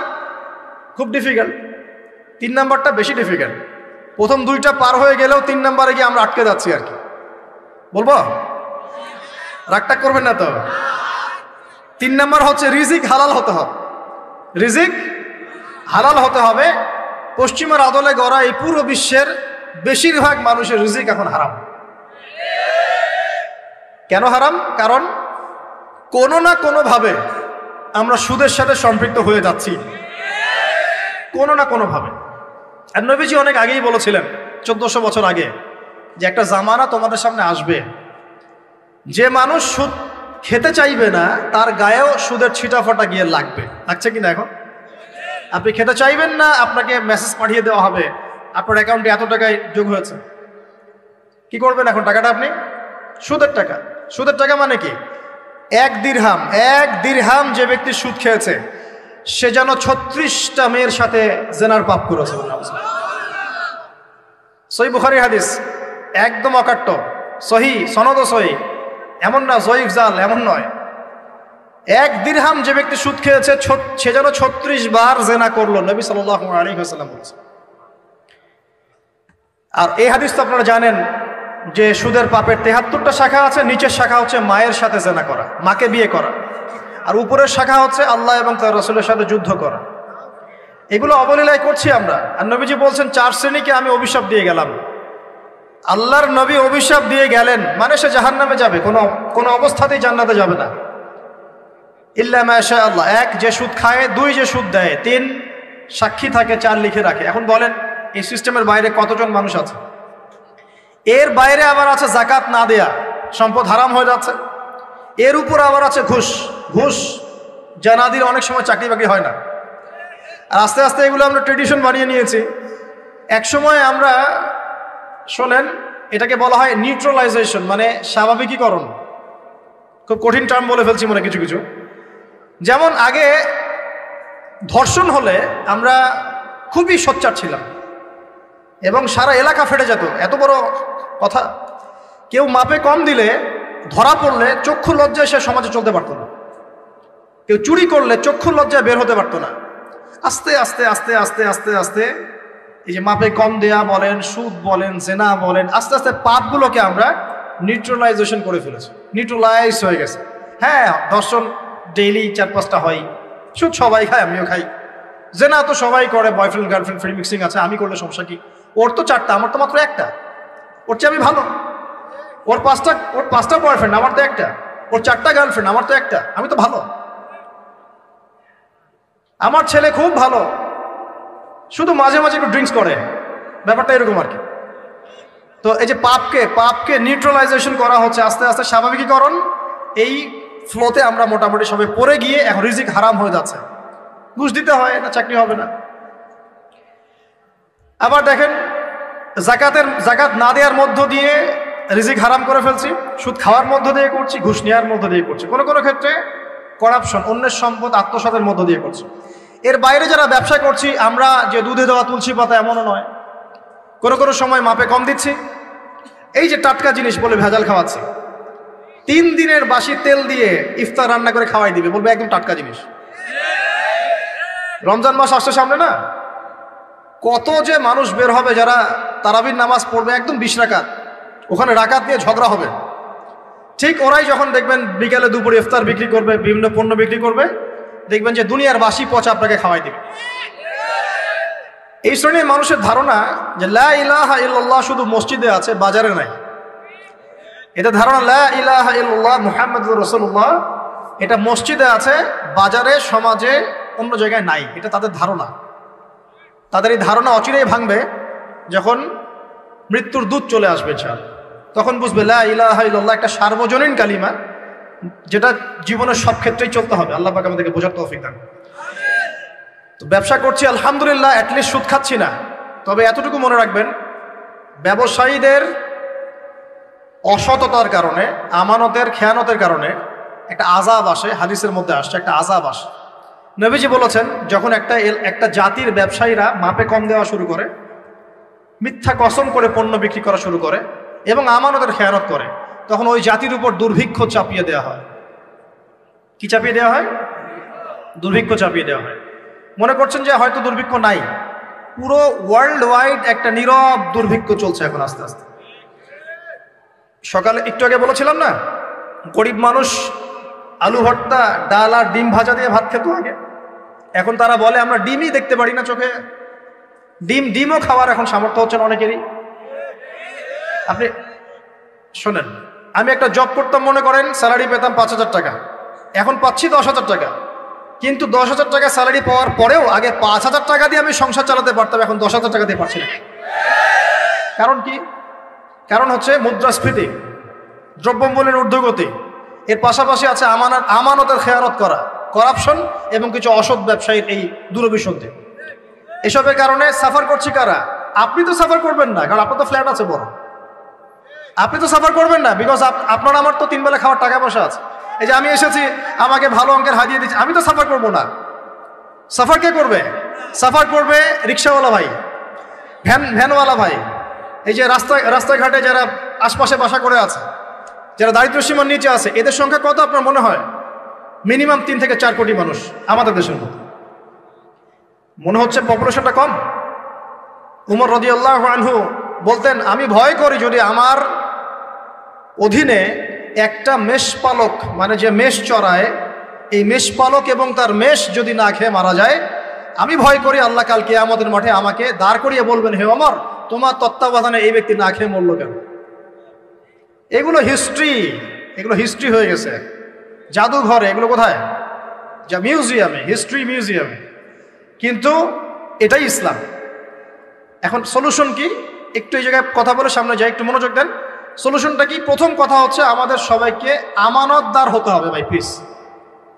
A: খুব ডিফিকাল্ট, 3 নম্বরটা বেশি ডিফিকাল্ট। প্রথম 2টা পার হয়ে গেলেও 3 নম্বরে গিয়ে আমরা আটকে যাচ্ছি আর কি। বলবো? রাগটা করবেন না তো? 3 নম্বর হচ্ছে রিজিক হালাল হতে হবে। রিজিক হালাল হতে হবে। পশ্চিমের আদলে গড়া এই পুরো বিশ্বের বেশিরভাগ মানুষের রিজিক এখন হারাম। কেন হারাম? কারণ কোনো না কোনোভাবে আমরা সুদের সাথে সম্পৃক্ত হয়ে যাচ্ছি, কোনো না কোনোভাবে। আর নবীজি অনেক আগেই বলেছিলেন, 1400 বছর আগে, যে একটা জামানা তোমাদের সামনে আসবে, যে মানুষ সুদ খেতে চাইবে না তার গায়েও সুদের ছিটাফাটা গিয়ে লাগবে। লাগছে কিনা? এখন আপনি খেতে চাইবেন না, আপনাকে মেসেজ পাঠিয়ে দেওয়া হবে আপনার অ্যাকাউন্টে এত টাকায় যোগ হয়েছে। কি করবেন এখন? টাকাটা আপনি সুদের টাকা। সুদের টাকা মানে কি? 1 দিরহাম যে ব্যক্তি সুদ খেয়েছে সে যেন 36টা মেয়ের সাথে জেনার পাপ করেছে। সহিহ বুখারীর হাদিস, একদম অকাট্য, সহিহ, সনদ সহিহ, এমন না জয়ীফ জাল, এমন নয়। 1 দিরহাম যে ব্যক্তি সুদ খেয়েছে সে যেন 36 বার জেনা করলো, নবী সাল্লাল্লাহু আলাইহি ওয়াসাল্লাম বলেছেন। আর এই হাদিস তো আপনারা জানেন যে সুদের পাপের 73টা শাখা আছে। নিচের শাখা হচ্ছে মায়ের সাথে জেনা করা, মাকে বিয়ে করা, আর উপরের শাখা হচ্ছে আল্লাহ এবং তার রাসূলের সাথে যুদ্ধ করা। এগুলো অবলীলায় করছি আমরা। আর নবীজি বলছেন 4 শ্রেণীকে আমি অভিশাপ দিয়ে গেলাম। আল্লাহর নবী অভিশাপ দিয়ে গেলেন মানে সে জাহান্নামে যাবে, কোনো অবস্থাতেই জান্নাতে যাবে না, ইল্লা মা শা আল্লাহ। 1 যে সুদ খায়, 2 যে সুদ দেয়, 3 সাক্ষী থাকে, 4 লিখে রাখে। এখন বলেন এই সিস্টেমের বাইরে কতজন মানুষ আছে? এর বাইরে আবার আছে যাকাত না দেয়া, সম্পদ হারাম হয়ে যাচ্ছে। এর উপর আবার আছে ঘুষ যা না দিলে অনেক সময় চাকরি বাকরি হয় না। আর আস্তে আস্তে এগুলো আমরা ট্রেডিশন বানিয়ে নিয়েছি। এক সময় আমরা শোনেন এটাকে বলা হয় নিউট্রালাইজেশন, মানে স্বাভাবিকীকরণ। খুব কঠিন টার্ম বলে ফেলছি মনে কিছু কিছু। যেমন আগে ধর্ষণ হলে আমরা খুবই সোচ্চার ছিলাম এবং সারা এলাকা ফেটে যেত, এত বড় কথা। কেউ মাপে কম দিলে, ধরা পড়লে চক্ষু লজ্জায় সে সমাজে চলতে পারতো না। কেউ চুরি করলে চক্ষু লজ্জায় বের হতে পারতো না। আস্তে আস্তে আস্তে আস্তে আস্তে আস্তে এই যে মাপে কম দেয়া বলেন, সুদ বলেন, জেনা বলেন, আস্তে আস্তে পাপগুলোকে আমরা নিউট্রালাইজেশন করে ফেলেছি, নিউট্রালাইজ হয়ে গেছে। হ্যাঁ, ধর্ষণ ডেইলি 4-5টা হয়, সুদ সবাই খায়, আমিও খাই, জেনা তো সবাই করে, বয়ফ্রেন্ড গার্লফ্রেন্ড ফ্রি মিক্সিং আছে, আমি করলে সমস্যা কি? ওর তো 4টা, আমার তো মাত্র 1টা। ওর চেয়ে আমি ভালো। ওর 5টা বয়ফ্রেন্ড, আমার তো 1টা। ওর 4টা গার্লফ্রেন্ড, আমার তো 1টা, আমি তো ভালো। আমার ছেলে খুব ভালো, শুধু মাঝে মাঝে একটু ড্রিঙ্কস করে, ব্যাপারটা এরকম আর কি। তো এই যে পাপকে নিউট্রালাইজেশন করা হচ্ছে আস্তে আস্তে, স্বাভাবিকীকরণ। এই ফ্লোতে আমরা মোটামুটি সবাই পড়ে গিয়ে এখন রিজিক হারাম হয়ে যাচ্ছে। ঘুষ দিতে হয়, না চাকরি হবে না। আবার দেখেন, জাকাত না দেওয়ার মধ্য দিয়ে রিজিক হারাম করে ফেলছি, সুদ খাওয়ার মধ্য দিয়ে করছি, ঘুষ নেওয়ার মধ্য দিয়ে করছি, কোনো কোনো ক্ষেত্রে করাপশন, অন্যের সম্পদ আত্মসাতের মধ্য দিয়ে করছি। এর বাইরে যারা ব্যবসা করছি, আমরা যে দুধে দেওয়া তুলসী পাতা এমনও নয়, কোনো কোনো সময় মাপে কম দিচ্ছি। এই যে টাটকা জিনিস বলে ভেজাল খাওয়াচ্ছি, 3 দিনের বাসি তেল দিয়ে ইফতার রান্না করে খাওয়াই দিবে, বলবে একদম টাটকা জিনিস। রমজান মাস আসছে সামনে না, কত যে মানুষ বের হবে যারা তারাবির নামাজ পড়বে একদম 20 রাকাত, ওখানে রাকাত নিয়ে ঝগড়া হবে। ঠিক ওরাই যখন দেখবেন বিকালে দুপুরে ইফতার বিক্রি করবে, বিভিন্ন পণ্য বিক্রি করবে, দেখবেন যে দুনিয়ার বাসি পচা আপনাকে খাওয়াই দিবে। এই শ্রেণীর মানুষের ধারণা যে লা ইলাহা ইল্লাল্লাহ শুধু মসজিদে আছে, বাজারে নাই। এটা ধারণা, লা ইলাহা ইল্লাল্লাহ মুহাম্মাদুর রাসূলুল্লাহ, এটা মসজিদে আছে, বাজারে, সমাজে, অন্য জায়গায় নাই। এটা তাদের ধারণা। তাদের এই ধারণা অচিরেই ভাঙবে যখন মৃত্যুর দূত চলে আসবে। তখন বুঝবে লা ইলাহা ইল্লাল্লাহ একটা সার্বজনীন কালিমা, যেটা জীবনের সব ক্ষেত্রেই চলতে হবে। আল্লাহ পাক আমাদেরকে বোঝার তৌফিক দান। তো ব্যবসা করছি আলহামদুলিল্লাহ, অ্যাটলিস্ট সুদ খাচ্ছি না। তবে এতটুকু মনে রাখবেন, ব্যবসায়ীদের অসততার কারণে, আমানতের খেয়ানতের কারণে একটা আযাব আসে। হাদিসের মধ্যে আসছে একটা আযাব আসে। নবীজি বলেছেন, যখন একটা জাতির ব্যবসায়ীরা মাপে কম দেওয়া শুরু করে, মিথ্যা কসম করে পণ্য বিক্রি করা শুরু করে এবং আমানতের খেয়ানত করে, তখন ওই জাতির উপর দুর্ভিক্ষ চাপিয়ে দেওয়া হয়। কি চাপিয়ে দেওয়া হয়? দুর্ভিক্ষ চাপিয়ে দেওয়া হয়। মনে করছেন যে হয়তো দুর্ভিক্ষ নাই, পুরো ওয়ার্ল্ড ওয়াইড একটা নীরব দুর্ভিক্ষ চলছে এখন আস্তে আস্তে। সকালে একটু আগে বলেছিলাম না, গরিব মানুষ আলু ভর্তা, ডাল আর ডিম ভাজা দিয়ে ভাত খেত আগে। এখন তারা বলে আমরা ডিমই দেখতে পারি না চোখে। ডিমও খাওয়ার এখন সামর্থ্য হচ্ছে না অনেকেরই। আপনি শোনেন, আমি একটা জব করতাম, মনে করেন স্যালারি পেতাম 5,000 টাকা, এখন পাচ্ছি 10,000 টাকা। কিন্তু 10,000 টাকা স্যালারি পাওয়ার পরেও আগে 5,000 টাকা দিয়ে আমি সংসার চালাতে পারতাম, এখন 10,000 টাকা দিয়ে পারছি না। কারণ কি? কারণ হচ্ছে মুদ্রাস্ফীতি, দ্রব্যমূল্যের ঊর্ধ্বগতি, এর পাশাপাশি আছে আমানতের খেয়ানত করা, করাপশন এবং কিছু অসৎ ব্যবসায়ীর এই দুরভিসন্ধি। এসবের কারণে সাফার করছি কারা? আপনি তো সাফার করবেন না, কারণ আপনার তো ফ্ল্যাট আছে বড়। আপনি তো সাফার করবেন না, বিকজ আপনার আমার তো 3 বেলা খাওয়ার টাকা পয়সা আছে। এই যে আমি এসেছি, আমাকে ভালো অঙ্কের হাদিয়ে দিচ্ছি, আমি তো সাফার করবো না। সাফার কে করবে? সাফার করবে রিক্সাওয়ালা ভাই, ভ্যানওয়ালা ভাই, এই যে রাস্তাঘাটে যারা আশপাশে বাসা করে আছে, যারা দারিদ্র্য সীমার নিচে আছে, এদের সংখ্যা কত আপনার মনে হয়? মিনিমাম 3 থেকে 4 কোটি মানুষ আমাদের দেশের মধ্যে। মনে হচ্ছে পপুলেশনটা কম? উমর রাদিয়াল্লাহু আনহু বলতেন, আমি ভয় করি যদি আমার অধীনে একটা মেষপালক, মানে যে মেষ চড়ায়, এই মেষপালক এবং তার মেষ যদি না খেয়ে মারা যায়, আমি ভয় করি আল্লাহ কাল কিয়ামতের মাঠে আমাকে দাঁড় করিয়ে বলবেন, হে ওমর, তোমার তত্ত্বাবধানে এই ব্যক্তি না খেয়ে মরল কেন? এগুলো হিস্ট্রি হয়ে গেছে জাদুঘরে। এগুলো কোথায়? যা মিউজিয়ামে, হিস্ট্রি মিউজিয়ামে। কিন্তু এটাই ইসলাম। এখন সলিউশন কি? একটু এই জায়গায় কথা বলে সামনে যাই, একটু মনোযোগ দেন। সলিউশনটা কি? প্রথম কথা হচ্ছে আমাদের সবাইকে আমানতদার হতে হবে ভাই, প্লিজ।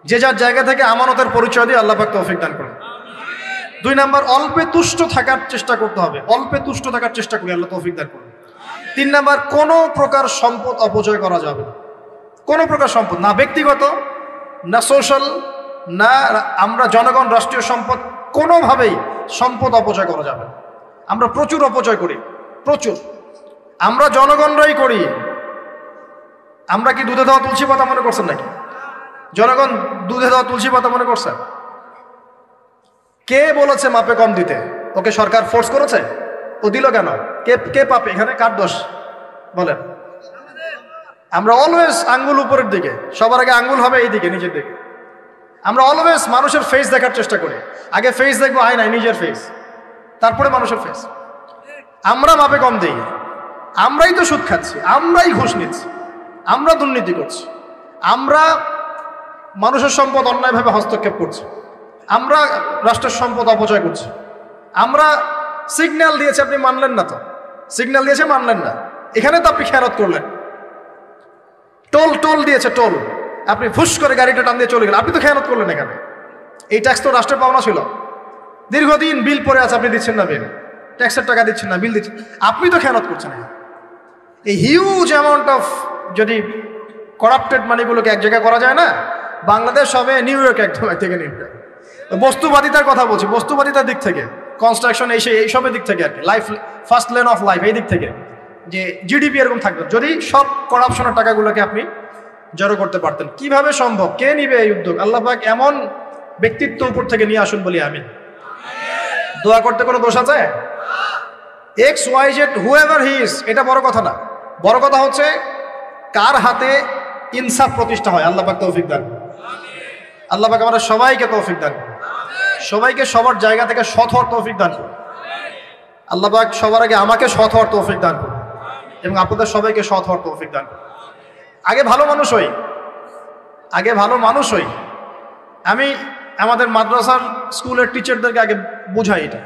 A: যে যার জায়গা থেকে আমানতের পরিচয় দিয়ে আল্লাহ পাক তৌফিক দান করুন। 2 নাম্বার, অল্পে তুষ্ট থাকার চেষ্টা করতে হবে। অল্পে তুষ্ট থাকার চেষ্টা করি, আল্লাহ তৌফিক দান করুন। 3 নাম্বার, কোনো প্রকার সম্পদ অপচয় করা যাবে না। কোনো প্রকার সম্পদ, না ব্যক্তিগত, না সোশ্যাল, না আমরা জনগণ, রাষ্ট্রীয় সম্পদ, কোনোভাবেই সম্পদ অপচয় করা যাবে না। আমরা প্রচুর অপচয় করি, প্রচুর। আমরা জনগণরাই করি। আমরা কি দুধে দেওয়া তুলসী পাতা মনে করছেন নাকি? জনগণ দুধে দেওয়া তুলসী পাতা মনে করছেন? কে বলেছে মাপে কম দিতে? ওকে সরকার ফোর্স করেছে? ও দিল কেন? কে পাপে? এখানে কার দোষ বলেন? আমরা অলওয়েজ আঙ্গুল উপরের দিকে, সবার আগে আঙ্গুল হবে এই দিকে, নিজের দিকে। আমরা অলওয়েজ মানুষের ফেস দেখার চেষ্টা করি। আগে ফেস দেখবো, আয়নায় নিজের ফেস, তারপরে মানুষের ফেস। আমরা মাপে কম দিই। আমরাই তো সুদ খাচ্ছি, আমরাই ঘুষ নিচ্ছি, আমরা দুর্নীতি করছি, আমরা মানুষের সম্পদ অন্যায়ভাবে হস্তক্ষেপ করছি, আমরা রাষ্ট্রের সম্পদ অপচয় করছি, আমরা সিগন্যাল দিয়েছে, আপনি মানলেন না, তো সিগন্যাল দিয়েছে মানলেন না, এখানে তো আপনি খেয়ানত করলেন। টোল দিয়েছে, টোল, আপনি ফুস করে গাড়িটা টান দিয়ে চলে গেলেন, আপনি তো খেয়ানত করলেন এখানে। এই ট্যাক্স তো রাষ্ট্রের পাওনা ছিল, দীর্ঘদিন বিল পড়ে আছে, আপনি দিচ্ছেন না বিল, ট্যাক্সের টাকা দিচ্ছেন না, বিল দিচ্ছেন, আপনি তো খেয়ানত করছেন। এই হিউজ অ্যামাউন্ট অফ যদি করাপ্টেড মানিগুলোকে এক জায়গায় করা যায় না, বাংলাদেশ হবে নিউ ইয়র্ক, একদম এক থেকে নিউ ইয়র্ক। বস্তুবাদিতার কথা বলছি, বস্তুবাদিতার দিক থেকে, কনস্ট্রাকশন এইসবের দিক থেকে আর কি, life first lane of life, এই দিক থেকে যে জিডিপি এরকম থাকবে যদি সব করাপশনের টাকাগুলোকে আপনি জড়ো করতে পারতেন। কিভাবে সম্ভব? কে নিবে এই উদ্যোগ? আল্লাহ পাক এমন ব্যক্তিত্ব উপর থেকে নিয়ে আসুন বলি আমি। দোয়া করতে কোনো দোষ আছে? XYZ হুএভার হি ইজ, এটা বড় কথা না, বড় কথা হচ্ছে কার হাতে ইনসাফ প্রতিষ্ঠা হয়। আল্লাহ পাক তৌফিক দান, আল্লাহ পাক আমাদের সবাইকে তৌফিক দান, সবাইকে সবার জায়গা থেকে সৎ হওয়ার তৌফিক দান করুন। আল্লাহ পাক সবার আগে আমাকে সৎ হওয়ার তৌফিক দান করুন এবং আপনাদের সবাইকে সৎ হওয়ার তৌফিক দান করুন। আগে ভালো মানুষ হই, আগে ভালো মানুষ হই। আমি আমাদের মাদ্রাসার স্কুলের টিচারদেরকে আগে বুঝাই, এটা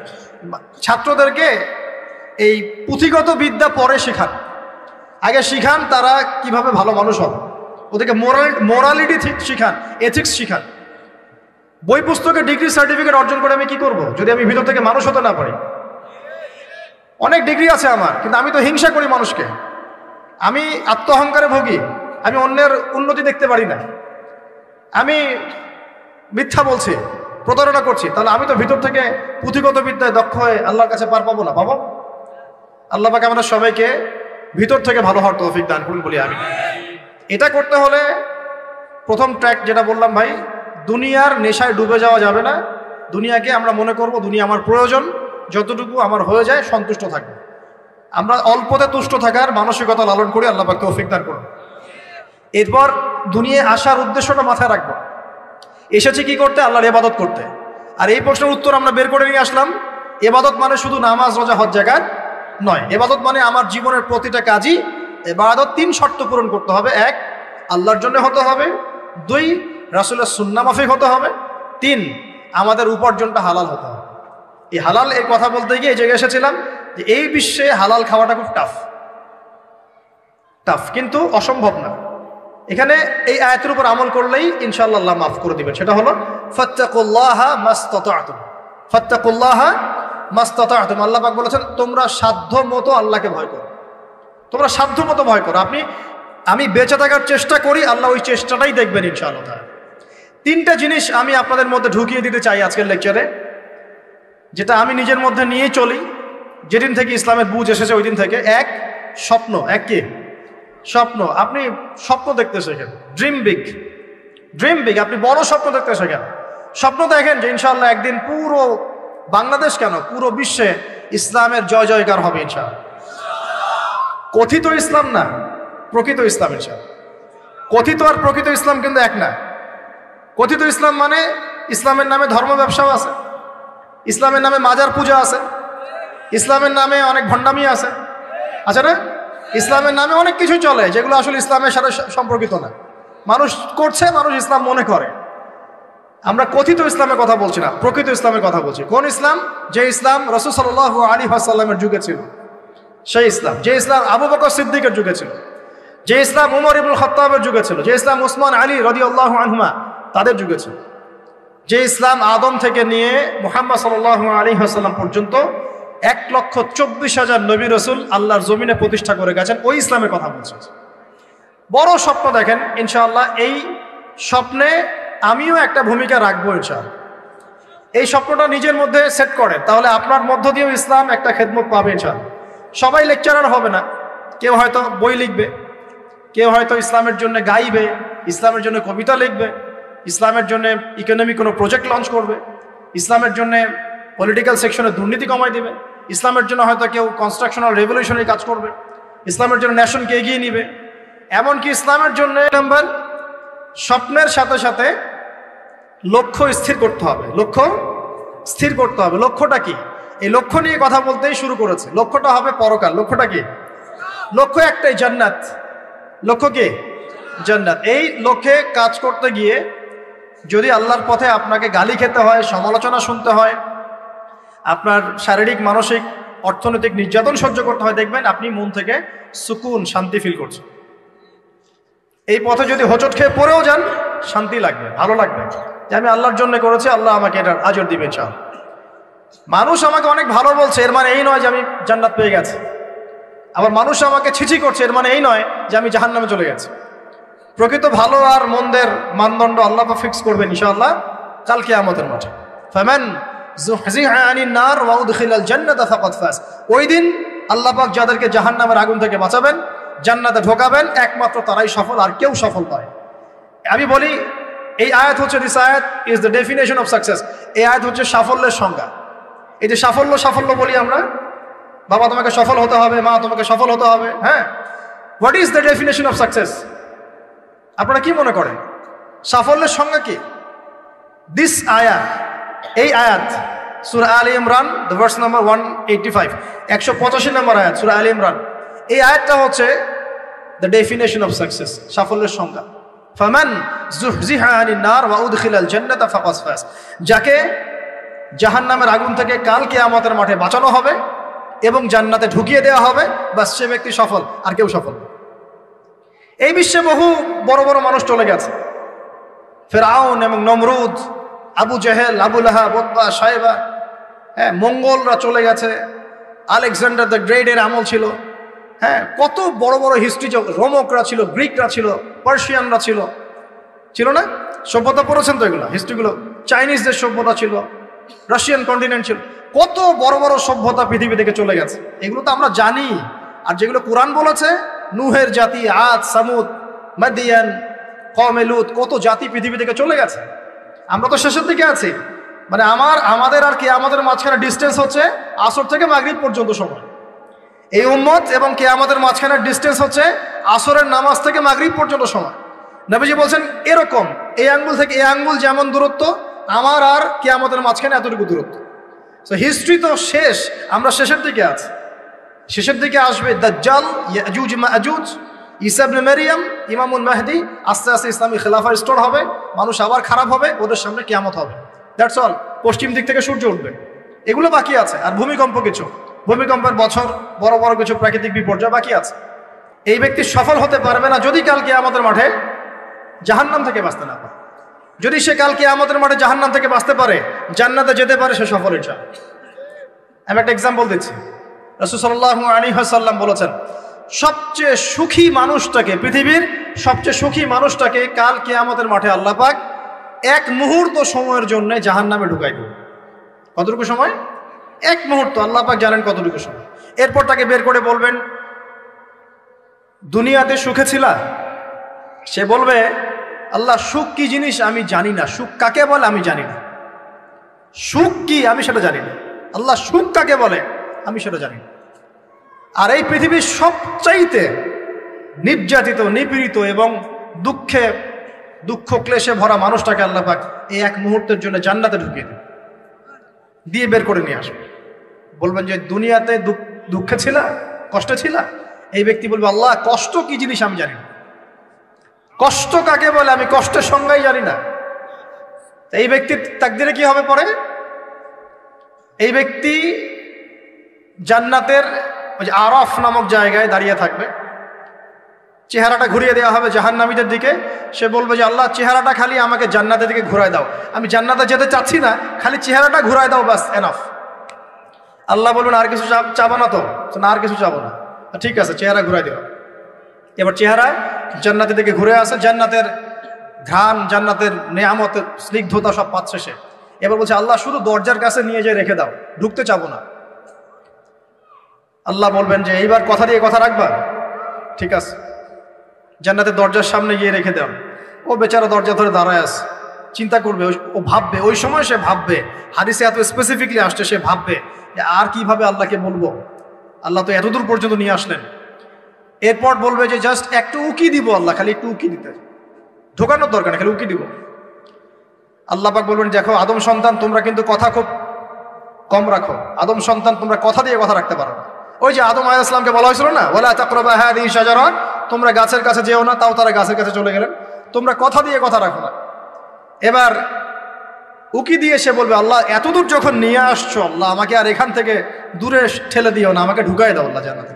A: ছাত্রদেরকে এই পুঁথিগত বিদ্যা পরে শেখান, আগে শিখান তারা কিভাবে ভালো মানুষ হবে, ওদেরকে মোরালিটি শিখান, এথিক্স শিখান। বই পুস্তকে ডিগ্রি সার্টিফিকেট অর্জন করে আমি কি করব যদি আমি ভিতর থেকে মানুষ হতে না পারি? অনেক ডিগ্রি আছে আমার, কিন্তু আমি তো হিংসা করি মানুষকে, আমি আত্মঅহংকারে ভোগী, আমি অন্যের উন্নতি দেখতে পারি না, আমি মিথ্যা বলছি, প্রতারণা করছি, তাহলে আমি তো ভিতর থেকে পুঁথিগত বিদ্যায় দক্ষ হয়ে আল্লাহর কাছে পার পাবো না। পাবো? আল্লাহ পাক আমাদের সবাইকে ভিতর থেকে ভালো হওয়ার তৌফিক দান করুন বলি আমি। এটা করতে হলে প্রথম ট্র্যাক যেটা বললাম ভাই, দুনিয়ার নেশায় ডুবে যাওয়া যাবে না। দুনিয়াকে আমরা মনে করব দুনিয়া আমার প্রয়োজন, যতটুকু আমার হয়ে যায় সন্তুষ্ট থাকবে। আমরা অল্পতে তুষ্ট থাকার মানসিকতা লালন করি, আল্লাহ পাক তৌফিক দান করুন। এরপর দুনিয়ায় আসার উদ্দেশ্যটা মাথায় রাখবো, এসেছি কি করতে? আল্লাহর ইবাদত করতে। আর এই প্রশ্নের উত্তর আমরা বের করে নিয়ে আসলাম, ইবাদত মানে শুধু নামাজ রোজা হজ জাকাত নয়, ইবাদত মানে আমার জীবনের প্রতিটা কাজই ইবাদত। 3 শর্ত পূরণ করতে হবে। 1, আল্লাহর জন্য হতে হবে। 2, রাসূলের সুন্নাহ মাফিক হতে হবে। 3, আমাদের উপার্জনটা হালাল হতে হবে। এই হালাল এর কথা বলতে গিয়ে এই জায়গায় এসেছিলাম যে এই বিশ্বে হালাল খাওয়াটা খুব টাফ, কিন্তু অসম্ভব না। এখানে এই আয়াতের উপর আমল করলেই ইনশাআল্লাহ আল্লাহ মাফ করে দিবেন। সেটা হলো ফাত্তাকুল্লাহা মাসতাতা'তুম, ফাত্তাকুল্লাহা মাসতাতা'তুম। আল্লাহ পাক বলেছেন তোমরা সাধ্য মতো আল্লাহকে ভয় করো, তোমরা সাধ্য মতো ভয় করো। আমি বেঁচে থাকার চেষ্টা করি, আল্লাহ ওই চেষ্টাটাই দেখবেন ইনশাআল্লাহ। 3টা জিনিস আমি আপনাদের মধ্যে ঢুকিয়ে দিতে চাই আজকের লেকচারে, যেটা আমি নিজের মধ্যে নিয়ে চলি যেদিন থেকে ইসলামের বুঝ এসেছে ওই দিন থেকে। 1, স্বপ্ন। 1 কি? স্বপ্ন। আপনি স্বপ্ন দেখতে শেখেন, ড্রিম বিগ, আপনি বড় স্বপ্ন দেখতে শেখেন। স্বপ্ন দেখেন যে ইনশাআল্লাহ একদিন পুরো বাংলাদেশ কেন পুরো বিশ্বে ইসলামের জয় জয়কার হবে ইনশাআল্লাহ। কথিত ইসলাম না, প্রকৃত ইসলাম ইনশাআল্লাহ। কথিত আর প্রকৃত ইসলাম কিন্তু এক না। কথিত ইসলাম মানে ইসলামের নামে ধর্ম ব্যবসাও আছে, ইসলামের নামে মাজার পূজা আছে, ইসলামের নামে অনেক ভণ্ডামি আছে, আচ্ছা না? ইসলামের নামে অনেক কিছু চলে যেগুলো আসলে ইসলামের সাথে সম্পর্কিত না, মানুষ করছে, মানুষ ইসলাম মনে করে। আমরা কথিত ইসলামের কথা বলছি না, প্রকৃত ইসলামের কথা বলছি। কোন ইসলাম? যে ইসলাম রাসূল সাল্লাল্লাহু আলাইহি ওয়াসাল্লামের যুগে ছিল, সেই ইসলাম। যে ইসলাম আবু বকর সিদ্দিকের যুগে ছিল, যে ইসলাম উমর ইবনুল খাত্তাবের যুগে ছিল, যে ইসলাম উসমান আলী রাদিয়াল্লাহু আনহুমা তাদের যুগে ছিল, যে ইসলাম আদম থেকে নিয়ে মুহাম্মদ সাল্লাল্লাহু আলাইহি ওয়াসাল্লাম পর্যন্ত 1,24,000 নবী রাসূল আল্লাহর জমিনে প্রতিষ্ঠা করে গেছেন, ওই ইসলামের কথা বলছি। বড় স্বপ্ন দেখেন ইনশাআল্লাহ। এই স্বপ্নে আমিও একটা ভূমিকা রাখবো ইনশাআল্লাহ। এই স্বপ্নটা নিজের মধ্যে সেট করেন, তাহলে আপনার মধ্য দিয়েও ইসলাম একটা খেদমত পাবে ইনশাআল্লাহ। সবাই লেকচারার হবে না, কেউ হয়তো বই লিখবে, কেউ হয়তো ইসলামের জন্য গাইবে, ইসলামের জন্য কবিতা লিখবে, ইসলামের জন্য ইকোনমিক কোনো প্রজেক্ট লঞ্চ করবে, ইসলামের জন্য পলিটিক্যাল সেকশনে দুর্নীতি কমাই দেবে, ইসলামের জন্য হয়তো কেউ কনস্ট্রাকশনাল রেভলিউশনারি কাজ করবে, ইসলামের জন্য নেশনকে এগিয়ে নিবে। এমনকি ইসলামের জন্য নাম্বার স্বপ্নের সাথে সাথে লক্ষ্য স্থির করতে হবে। লক্ষ্য স্থির করতে হবে। লক্ষ্যটা কি? এই লক্ষ্য নিয়ে কথা বলতেই শুরু করেছে। লক্ষ্যটা হবে পরকাল। লক্ষ্যটা কি? লক্ষ্য একটাই, জান্নাত। লক্ষ্য কি? জান্নাত। এই লক্ষ্যে কাজ করতে গিয়ে যদি আল্লাহর পথে আপনাকে গালি খেতে হয়, সমালোচনা শুনতে হয়, আপনার শারীরিক, মানসিক, অর্থনৈতিক নির্যাতন সহ্য করতে হয়, দেখবেন আপনি মন থেকে সুকুন, শান্তি ফিল করছেন। এই পথে যদি হোঁচট খেয়ে পড়েও যান, শান্তি লাগবে, ভালো লাগবে যে আমি আল্লাহর জন্য করেছি, আল্লাহ আমাকে এটার আজর দিবে। চাও মানুষ আমাকে অনেক ভালো বলছে, এর মানে এই নয় যে আমি জান্নাত পেয়ে গেছি। আবার মানুষ আমাকে ছিছি করছে, এর মানে এই নয় যে আমি জাহান্নামে চলে গেছি। প্রকৃত ভালো আর মন্দের মানদণ্ড আল্লাহ ফিক্স করবেন ইনশাআল্লাহ কাল কিয়ামতের মাঠে। ফামান যুহজিহা আনিন নার ওয়া উদখিলাল জান্নাতা ফাকাদ ফাজ। ওই দিন আল্লাহ পাক যাদেরকে জাহান্নামের আগুন থেকে বাঁচাবেন, জান্নাতে ঢোকাবেন, একমাত্র তারাই সফল, আর কেউ সফল নয়। আমি বলি এই আয়াত হচ্ছে, দিস আয়াত is the definition of success. এই আয়াত হচ্ছে সাফল্যের সংজ্ঞা। এই যে সাফল্য সাফল্য বলি আমরা, বাবা তোমাকে সফল হতে হবে, মা তোমাকে সফল হতে হবে, হ্যাঁ, what is the definition of success? আপনারা কি মনে করেন সাফল্যের সংজ্ঞা কি? দিস আয়াত, এই আয়াত সূরা আলে ইমরান, দ্য ভার্স নাম্বার 185, 185 নম্বর আয়াত সূরা আলে ইমরান। এই আয়াতটা হচ্ছে দ্য ডেফিনেশন অফ সাকসেস, সাফল্যের সংজ্ঞা। ফামান যুহজিহা আনিন নার ওয়া উদখিলাল জান্নাতা ফাকাদ ফাজ। যাকে জাহান্নামের আগুন থেকে কাল কিয়ামতের মাঠে বাঁচানো হবে এবং জান্নাতে ঢুকিয়ে দেওয়া হবে, বাস সে ব্যক্তি সফল, আর কেউ সফল। এই বিশ্বে বহু বড় বড় মানুষ চলে গেছে, ফেরাউন এবং নমরুদ, আবু জেহেল, আবু লাহাব, উতবা, সাইবা, হ্যাঁ, মঙ্গলরা চলে গেছে, আলেকজান্ডার দ্য গ্রেটের আমল ছিল, হ্যাঁ, কত বড় বড় হিস্ট্রি, রোমকরা ছিল, গ্রিকরা ছিল, পার্সিয়ানরা ছিল, ছিল না? সভ্যতা পড়েছেন তো এগুলো, হিস্ট্রিগুলো। চাইনিজদের সভ্যতা ছিল, রাশিয়ান কন্টিনেন্ট ছিল, কত বড় বড় সভ্যতা পৃথিবী থেকে চলে গেছে। এগুলো তো আমরা জানি। আর যেগুলো কোরআন বলেছে, নুহের জাতি, আদ, সামুদ, মাদিয়ান, কওমে লূত, কত জাতি পৃথিবী থেকে চলে গেছে। আমরা তো শেষের দিকে আছি। মানে আমাদের আর কিয়ামতের মাঝখানে ডিস্টেন্স হচ্ছে আসর থেকে মাগরিব পর্যন্ত সময়। এই উম্মত এবং কিয়ামতের মাঝখানের ডিস্টেন্স হচ্ছে আসরের নামাজ থেকে মাগরিব পর্যন্ত সময়। নবীজি বলছেন এরকম, এই আঙ্গুল থেকে এই আঙ্গুল যেমন দূরত্ব, আমার আর কিয়ামতের মাঝখানে এতটুকু দূরত্ব। তো হিস্ট্রি তো শেষ, আমরা শেষের দিকে আছি। শেষের দিকে আসবে দাজ্জাল, ইয়াজুজ মাজুজ, ঈসা ইবনে মারইয়াম, ইমামুল মাহদি। আস্তে আস্তে ইসলামী খেলাফা রিস্টোর হবে, মানুষ আবার খারাপ হবে, ওদের সামনে কিয়ামত হবে। That's all. পশ্চিম দিক থেকে সূর্য উঠবে, এগুলো বাকি আছে। আর ভূমিকম্প, কিছু ভূমিকম্পের বছর, বড় বড় কিছু প্রাকৃতিক বিপর্যয় বাকি আছে। এই ব্যক্তি সফল হতে পারবে না যদি কাল কিয়ামতের মাঠে জাহান্নাম থেকে বাঁচতে না পারে। যদি সে কাল কিয়ামতের মাঠে জাহান্নাম থেকে বাঁচতে পারে, জান্নাতে যেতে পারে, সে সফল ইনশাআল্লাহ। আমি একটা এক্সাম্পল দিচ্ছি। রাসূল সাল্লাল্লাহু আলাইহি ওয়াসাল্লাম বলেছেন, সবচেয়ে সুখী মানুষটাকে, পৃথিবীর সবচেয়ে সুখী মানুষটাকে কাল কিয়ামতের মাঠে আল্লাহ পাক এক মুহূর্ত সময়ের জন্য জাহান্নামে ঢুকাই দেবে। কতটুকু সময়? এক মুহূর্ত। আল্লাহ পাক জানেন কতটুকু সময়। এরপর তাকে বের করে বলবেন, দুনিয়াতে সুখে ছিলা? সে বলবে, আল্লাহ সুখ কি জিনিস আমি জানি না, সুখ কাকে বলে আমি জানি না, সুখ কি আমি সেটা জানি না। আল্লাহ সুখ কাকে বলে আমি সেটা জানি না। আর এই পৃথিবীর সবচাইতে নির্যাতিত, নিপীড়িত এবং দুঃখ ক্লেশে ভরা মানুষটাকে আল্লাহ পাক এই এক মুহূর্তের জন্য জান্নাতে ঢুকিয়ে দেবে, দিয়ে বের করে নিয়ে আসবে। বলবেন যে দুনিয়াতে দুঃখে ছিলা, কষ্টে ছিলা? এই ব্যক্তি বলবে, আল্লাহ কষ্ট কি জিনিস আমি জানি না, কষ্ট কাকে বলে আমি কষ্টের সংজ্ঞাই জানি না। এই ব্যক্তির তাকদিরে কি হবে পরে? এই ব্যক্তি জান্নাতের ওই যে আরাফ নামক জায়গায় দাঁড়িয়ে থাকবে, চেহারাটা ঘুরিয়ে দেওয়া হবে জাহান্নামীদের দিকে। সে বলবে যে আল্লাহ চেহারাটা খালি আমাকে জান্নাতের দিকে ঘুরায় দাও, আমি জান্নাতে যেতে চাচ্ছি না, খালি চেহারাটা ঘুরায় দাও, বাস এনাফ। আল্লাহ বলবেন আর কিছু চাবো না? তো না, আর কিছু চাবো না। ঠিক আছে, চেহারা ঘুরাই দেওয়া। এবার চেহারা জান্নাতের দিকে ঘুরে আসে, জান্নাতের ঘ্রাণ, জান্নাতের নেয়ামতের স্নিগ্ধতা সব পাচ্ছে সে। এবার বলছে আল্লাহ শুধু দরজার কাছে নিয়ে যেয়ে রেখে দাও, ঢুকতে চাবো না। আল্লাহ বলবেন যে এইবার কথা দিয়ে কথা রাখবা? ঠিক আছে, জান্নাতের দরজার সামনে গিয়ে রেখে দাও। ও বেচারা দরজা ধরে দাঁড়ায় আছে, চিন্তা করবে, ও ভাববে, ওই সময় সে ভাববে, হাদিসে এত স্পেসিফিকলি আসছে, সে ভাববে যে আর কিভাবে আল্লাহকে বলবো, আল্লাহ তো এতদূর পর্যন্ত নিয়ে আসলেন। এরপর বলবে যে জাস্ট একটু উকি দিব, আল্লাহ খালি একটু উকি দিতে, ঢোকানোর দরকার নেই, খালি উকি দিব। আল্লাহ পাক বলবেন, দেখো আদম সন্তান তোমরা কিন্তু কথা খুব কম রাখো, আদম সন্তান তোমরা কথা দিয়ে কথা রাখতে পারো না। ওই যে আদম আলাইহিস সালামকে বলা হয়েছিল না, ওয়ালা তাকরাবা হাযিহি শাজারা, তোমরা গাছের কাছে যেও না, তাও তারা গাছের কাছে চলে গেলেন। তোমরা কথা দিয়ে কথা রাখো না। এবার উকি দিয়ে সে বলবে, আল্লাহ এতদূর যখন নিয়ে আসছো, আল্লাহ আমাকে আর এখান থেকে দূরে ঠেলে দিও না, আমাকে ঢুকাই দাও আল্লাহ জান্নাতে।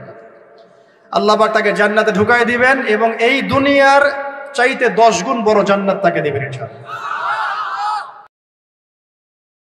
A: আল্লাহ পাক তাকে জান্নাতে ঢুকাই দিবেন এবং এই দুনিয়ার চাইতে 10 গুণ বড় জান্নাত তাকে দিবেন ইনশাআল্লাহ।